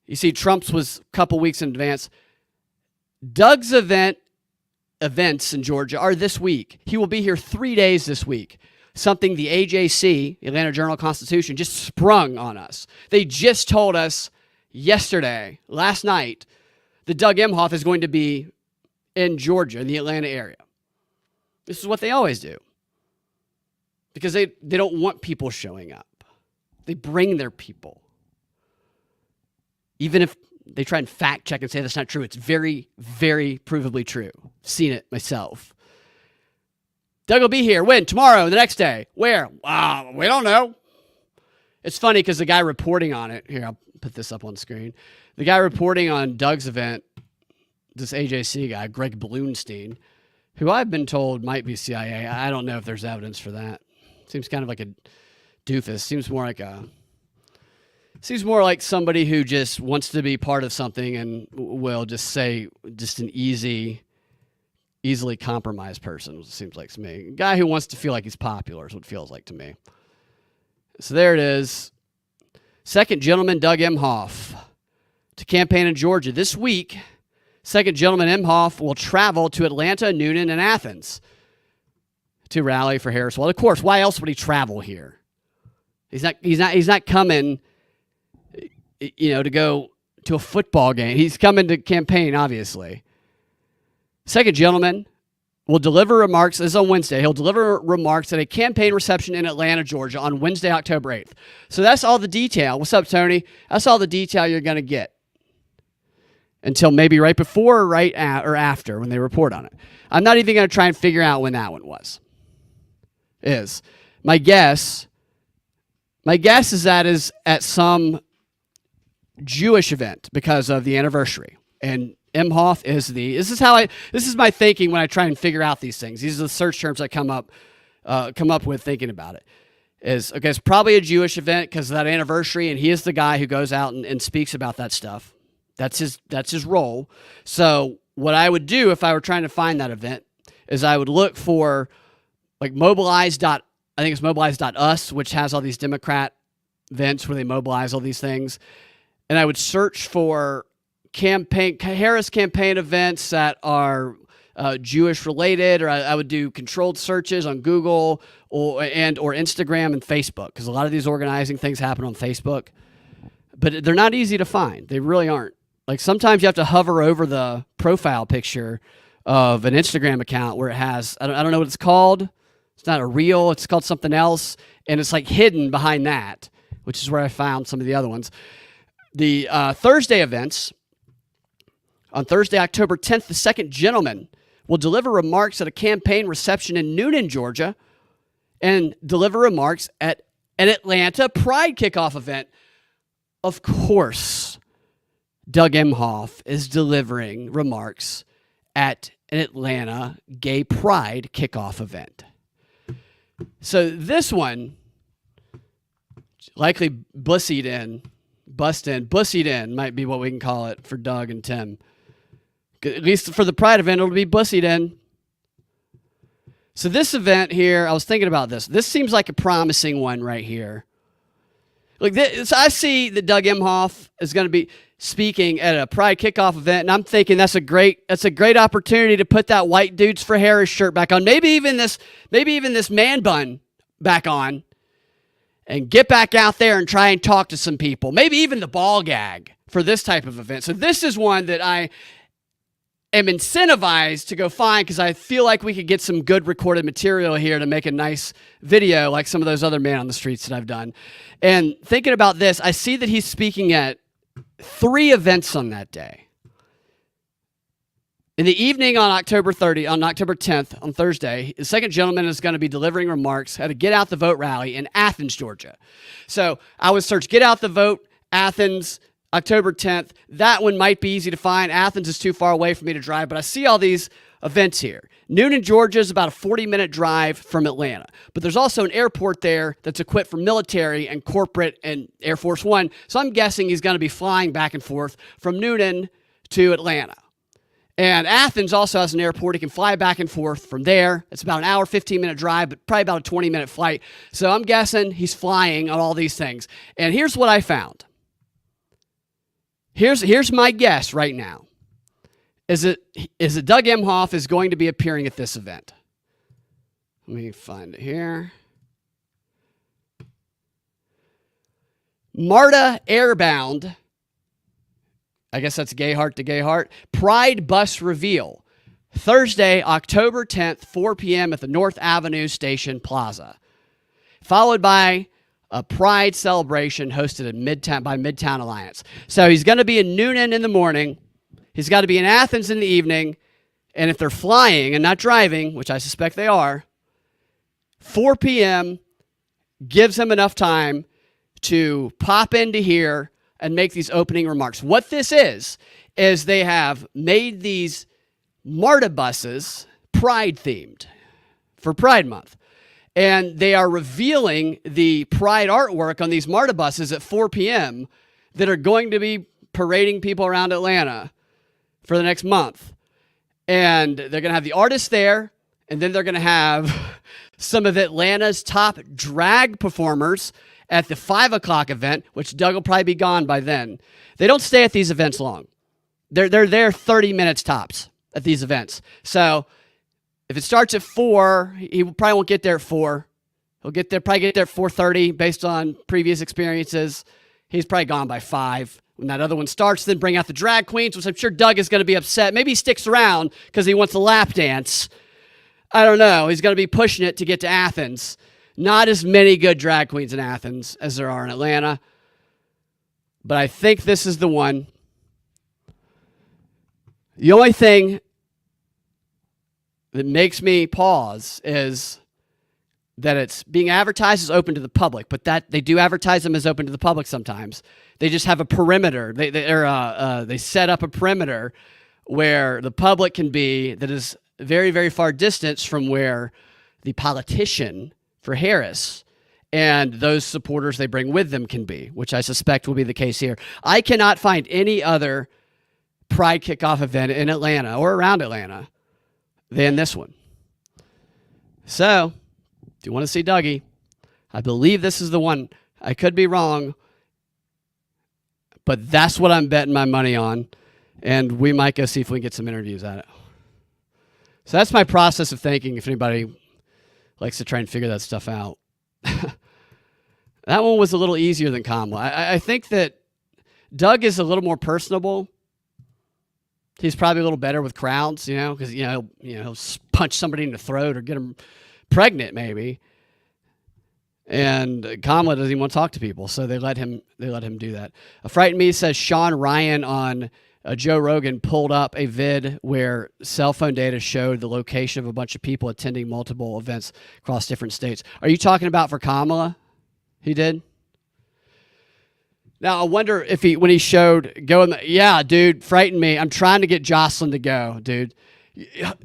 you see Trump's was a couple weeks in advance. Doug's events in Georgia are this week. He will be here 3 days this week. Something the AJC, Atlanta Journal-Constitution, just sprung on us. They just told us last night, that Doug Emhoff is going to be in Georgia, in the Atlanta area. This is what they always do. Because they don't want people showing up. They bring their people. Even if they try and fact check and say that's not true, it's very, very provably true. I've seen it myself. Doug will be here. When? Tomorrow, the next day. Where? We don't know. It's funny because the guy reporting on it, here, I'll put this up on screen. The guy reporting on Doug's event, this AJC guy, Greg Blumenstein, who I've been told might be CIA. I don't know if there's evidence for that. Seems kind of like a doofus. Seems more like somebody who just wants to be part of something and will just say just an easily compromised person, it seems like to me. A guy who wants to feel like he's popular is what it feels like to me. So there it is. Second gentleman, Doug Emhoff, to campaign in Georgia. This week, second gentleman Emhoff will travel to Atlanta, Noonan, and Athens to rally for Harris. Well, of course, why else would he travel here? He's not coming, to go to a football game. He's coming to campaign, obviously. Second gentleman will deliver remarks. This is on Wednesday. He'll deliver remarks at a campaign reception in Atlanta, Georgia on Wednesday, October 8th. So that's all the detail. What's up, Tony? That's all the detail you're going to get until maybe right before or or after when they report on it. I'm not even going to try and figure out when that one was. My guess is that is at some Jewish event because of the anniversary. And Emhoff is this is my thinking when I try and figure out these things. These are the search terms I come up with thinking about it. It's probably a Jewish event because of that anniversary, and he is the guy who goes out and speaks about that stuff. That's his role. So what I would do if I were trying to find that event is I would look for like mobilize.us, which has all these Democrat events where they mobilize all these things. And I would search for Harris campaign events that are Jewish related, or I would do controlled searches on Google or Instagram and Facebook, because a lot of these organizing things happen on Facebook. but they're not easy to find. They really aren't. Like sometimes you have to hover over the profile picture of an Instagram account where it has, I don't know what it's called. It's not a reel. It's called something else. And it's like hidden behind that, which is where I found some of the other ones. The Thursday events, on Thursday, October 10th, the second gentleman will deliver remarks at a campaign reception in Noonan, Georgia, and deliver remarks at an Atlanta Pride kickoff event. Of course, Doug Emhoff is delivering remarks at an Atlanta Gay Pride kickoff event. So this one, likely bussied in might be what we can call it for Doug and Tim. At least for the Pride event, it'll be bussied in. So this event here, I was thinking about this. This seems like a promising one right here. Like this, I see that Doug Emhoff is going to be speaking at a Pride kickoff event, and I'm thinking that's a great opportunity to put that White Dudes for Harris shirt back on. Maybe even this man bun back on, and get back out there and try and talk to some people. Maybe even the ball gag for this type of event. So this is one that I am incentivized to go find because I feel like we could get some good recorded material here to make a nice video like some of those other Man on the Streets that I've done. And thinking about this, I see that he's speaking at 3 events on that day. In the evening on October 10th, on Thursday, the second gentleman is going to be delivering remarks at a Get Out the Vote rally in Athens, Georgia. So I would search Get Out the Vote, Athens, October 10th. That one might be easy to find. Athens is too far away for me to drive, but I see all these events here. Noonan, Georgia is about a 40-minute drive from Atlanta, but there's also an airport there that's equipped for military and corporate and Air Force One, so I'm guessing he's going to be flying back and forth from Noonan to Atlanta. And Athens also has an airport. He can fly back and forth from there. It's about an hour, 15-minute drive, but probably about a 20-minute flight. So I'm guessing he's flying on all these things. And here's what I found. Here's my guess right now. Is that Doug Emhoff is going to be appearing at this event. Let me find it here. MARTA Airbound, I guess that's Gay Heart to Gay Heart, Pride Bus Reveal, Thursday, October 10th, 4 p.m. at the North Avenue Station Plaza, followed by a Pride celebration hosted by Midtown Alliance. So he's going to be in Noonan in the morning. He's got to be in Athens in the evening. And if they're flying and not driving, which I suspect they are, 4 p.m. gives him enough time to pop into here and make these opening remarks. What this is they have made these MARTA buses Pride-themed for Pride Month. And they are revealing the Pride artwork on these MARTA buses at 4 p.m. that are going to be parading people around Atlanta for the next month. And they're going to have the artists there, and then they're going to have some of Atlanta's top drag performers at the 5 o'clock event, which Doug will probably be gone by then. They don't stay at these events long. They're there 30 minutes tops at these events. So if it starts at 4, he probably won't get there at 4. He'll probably get there at 4:30 based on previous experiences. He's probably gone by 5. When that other one starts, then bring out the drag queens, which I'm sure Doug is going to be upset. Maybe he sticks around because he wants a lap dance. I don't know. He's going to be pushing it to get to Athens. Not as many good drag queens in Athens as there are in Atlanta. But I think this is the one. The only thing that makes me pause is that it's being advertised as open to the public, but that they do advertise them as open to the public sometimes. They just have a perimeter. They set up a perimeter where the public can be that is very, very far distance from where the politician for Harris and those supporters they bring with them can be, which I suspect will be the case here. I cannot find any other Pride kickoff event in Atlanta or around Atlanta than this one. So, if you want to see Dougie, I believe this is the one. I could be wrong, but that's what I'm betting my money on, and we might go see if we can get some interviews at it. So that's my process of thinking, if anybody likes to try and figure that stuff out. That one was a little easier than Kamala. I think that Doug is a little more personable. He's probably a little better with crowds, because he'll punch somebody in the throat or get them pregnant, maybe. And Kamala doesn't even want to talk to people, so they let him do that. Frighten Me says Sean Ryan on Joe Rogan pulled up a vid where cell phone data showed the location of a bunch of people attending multiple events across different states. Are you talking about for Kamala? He did? Now, I wonder if when he showed, yeah, dude, Frighten Me. I'm trying to get Jocelyn to go, dude.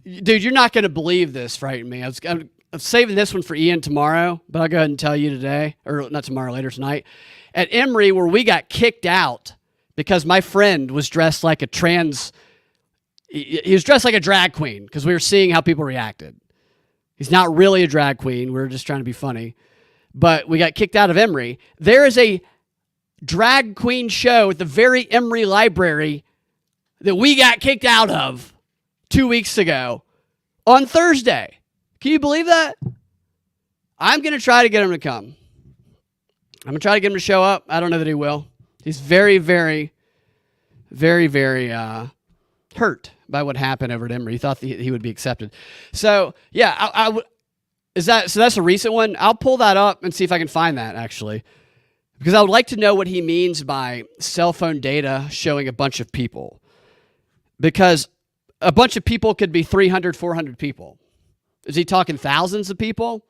Dude, you're not going to believe this, Frighten Me. I'm saving this one for Ian tomorrow, but I'll go ahead and tell you today, or not tomorrow, later tonight. At Emory, where we got kicked out because my friend was dressed like he was dressed like a drag queen because we were seeing how people reacted. He's not really a drag queen. We were just trying to be funny. But we got kicked out of Emory. There is a drag queen show at the very Emory Library that we got kicked out of 2 weeks ago on Thursday. Can you believe that? I'm going to try to get him to come. I'm going to try to get him to show up. I don't know that he will. He's very, very, very, very hurt by what happened over at Emory. He thought he would be accepted. So, yeah, so that's a recent one. I'll pull that up and see if I can find that, actually. Because I would like to know what he means by cell phone data showing a bunch of people. Because a bunch of people could be 300, 400 people. Is he talking thousands of people?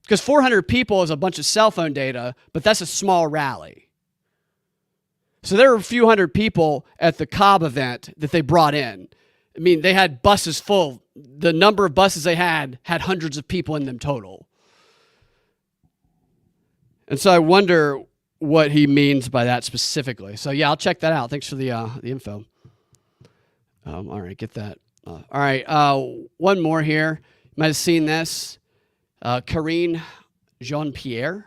Because 400 people is a bunch of cell phone data, but that's a small rally. So there were a few hundred people at the Cobb event that they brought in. I mean, they had buses full. The number of buses they had hundreds of people in them total. And so I wonder what he means by that specifically. So, yeah, I'll check that out. Thanks for the info. All right, get that. All right, one more here. You might have seen this. Karine Jean-Pierre.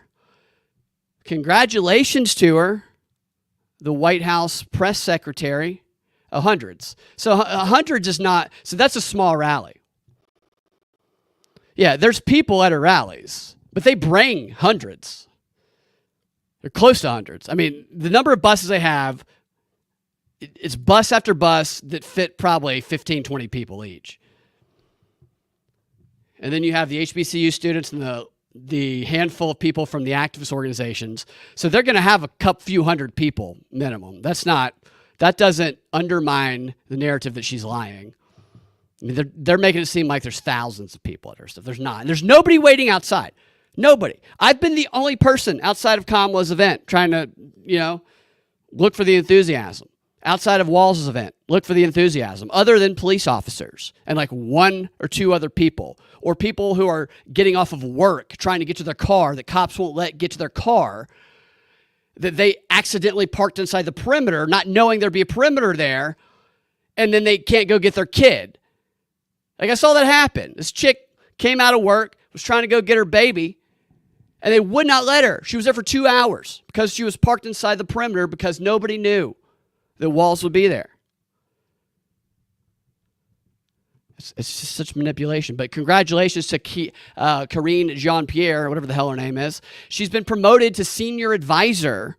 Congratulations to her, the White House press secretary. Hundreds. So hundreds is not, so that's a small rally. Yeah, there's people at her rallies, but they bring hundreds. They're close to hundreds. I mean, the number of buses they have, it's bus after bus that fit probably 15, 20 people each. And then you have the HBCU students and the handful of people from the activist organizations. So they're going to have a few hundred people minimum. That doesn't undermine the narrative that she's lying. I mean, they're making it seem like there's thousands of people at her stuff. There's not. And there's nobody waiting outside. Nobody. I've been the only person outside of Kamala's event trying to, look for the enthusiasm. Outside of Walz's event, look for the enthusiasm, other than police officers and like one or two other people, or people who are getting off of work trying to get to their car that cops won't let get to their car, that they accidentally parked inside the perimeter, not knowing there'd be a perimeter there, and then they can't go get their kid. Like, I saw that happen. This chick came out of work, was trying to go get her baby, and they would not let her. She was there for 2 hours because she was parked inside the perimeter because nobody knew that Walz would be there. It's just such manipulation. But congratulations to Karine Jean-Pierre, whatever the hell her name is. She's been promoted to senior advisor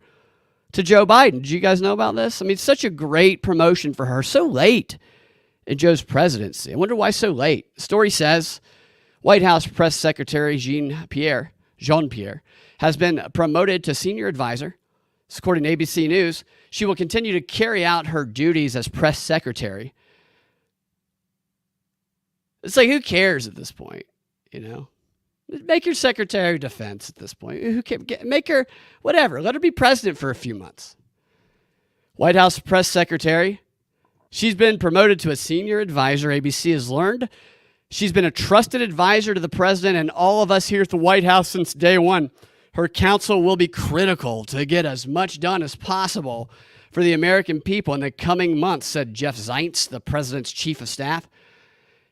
to Joe Biden. Did you guys know about this? I mean, it's such a great promotion for her. So late in Joe's presidency. I wonder why so late. The story says White House Press Secretary Jean-Pierre has been promoted to senior advisor. According to ABC News, she will continue to carry out her duties as press secretary. It's like, who cares at this point? Make your secretary of defense at this point. Who cares? Make her whatever. Let her be president for a few months. White House press secretary. She's been promoted to a senior advisor. ABC has learned she's been a trusted advisor to the president and all of us here at the White House since day one. Her counsel will be critical to get as much done as possible for the American people in the coming months, said Jeff Zients, the president's chief of staff.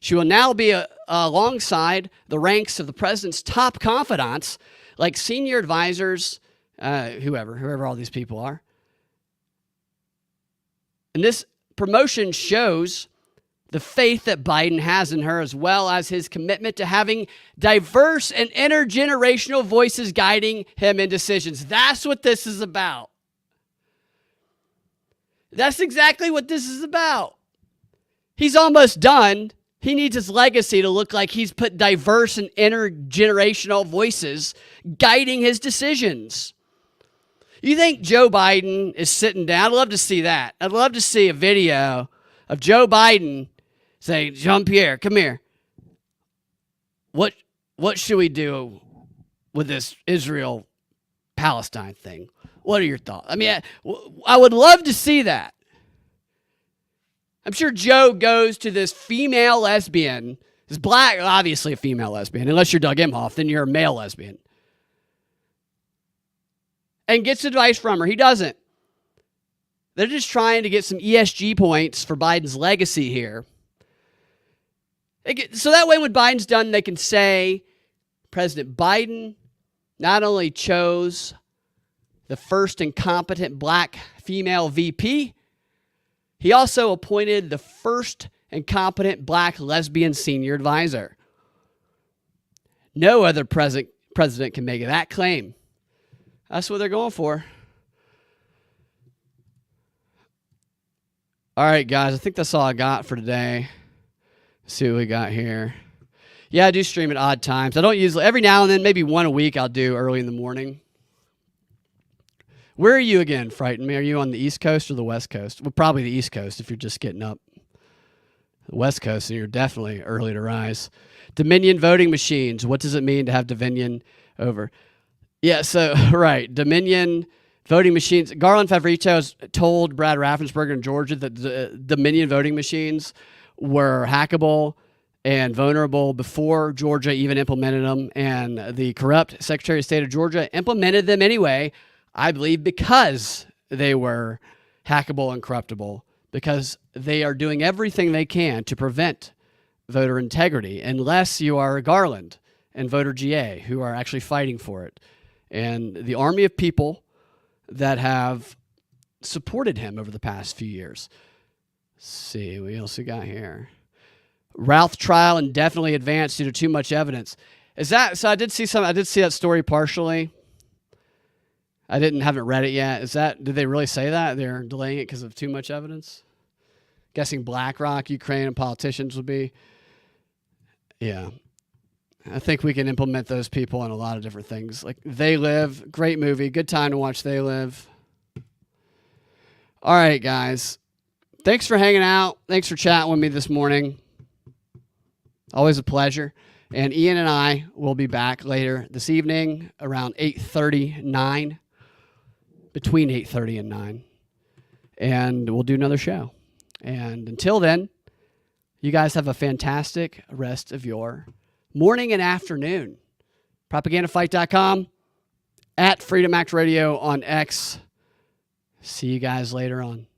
She will now be alongside the ranks of the president's top confidants, like senior advisors, whoever all these people are. And this promotion shows the faith that Biden has in her, as well as his commitment to having diverse and intergenerational voices guiding him in decisions. That's what this is about. That's exactly what this is about. He's almost done. He needs his legacy to look like he's put diverse and intergenerational voices guiding his decisions. You think Joe Biden is sitting down? I'd love to see that. I'd love to see a video of Joe Biden saying, Jean-Pierre, come here. What should we do with this Israel-Palestine thing? What are your thoughts? I mean, I would love to see that. I'm sure Joe goes to this female lesbian, this black, obviously a female lesbian, unless you're Doug Emhoff, then you're a male lesbian, and gets advice from her. He doesn't. They're just trying to get some ESG points for Biden's legacy here. So that way when Biden's done, they can say President Biden not only chose the first incompetent black female VP, he also appointed the first incompetent black lesbian senior advisor. No other president can make that claim. That's what they're going for. All right, guys, I think that's all I got for today. Let's see what we got here. Yeah, I do stream at odd times. I don't usually, every now and then, maybe one a week, I'll do early in the morning. Where are you again, Frighten Me? Are you on the East Coast or the West Coast? Well, probably the East Coast if you're just getting up. The West Coast, and you're definitely early to rise. Dominion voting machines. What does it mean to have Dominion over? Yeah, so, right. Dominion voting machines. Garland Favorito has told Brad Raffensperger in Georgia that the Dominion voting machines were hackable and vulnerable before Georgia even implemented them. And the corrupt Secretary of State of Georgia implemented them anyway, I believe, because they were hackable and corruptible, because they are doing everything they can to prevent voter integrity, unless you are Garland and voter GA, who are actually fighting for it. And the army of people that have supported him over the past few years. Let's see, what else we got here? Routh trial indefinitely advanced due to too much evidence. Is that so? I did see that story partially. I haven't read it yet. Did they really say that? They're delaying it because of too much evidence? Guessing BlackRock, Ukraine, and politicians would be. Yeah. I think we can implement those people in a lot of different things. Like They Live, great movie. Good time to watch They Live. All right, guys. Thanks for hanging out. Thanks for chatting with me this morning. Always a pleasure. And Ian and I will be back later this evening around 8:30, 9. Between 8:30 and 9. And we'll do another show. And until then, you guys have a fantastic rest of your morning and afternoon. Propagandafight.com, at Freedom Act Radio on X. See you guys later on.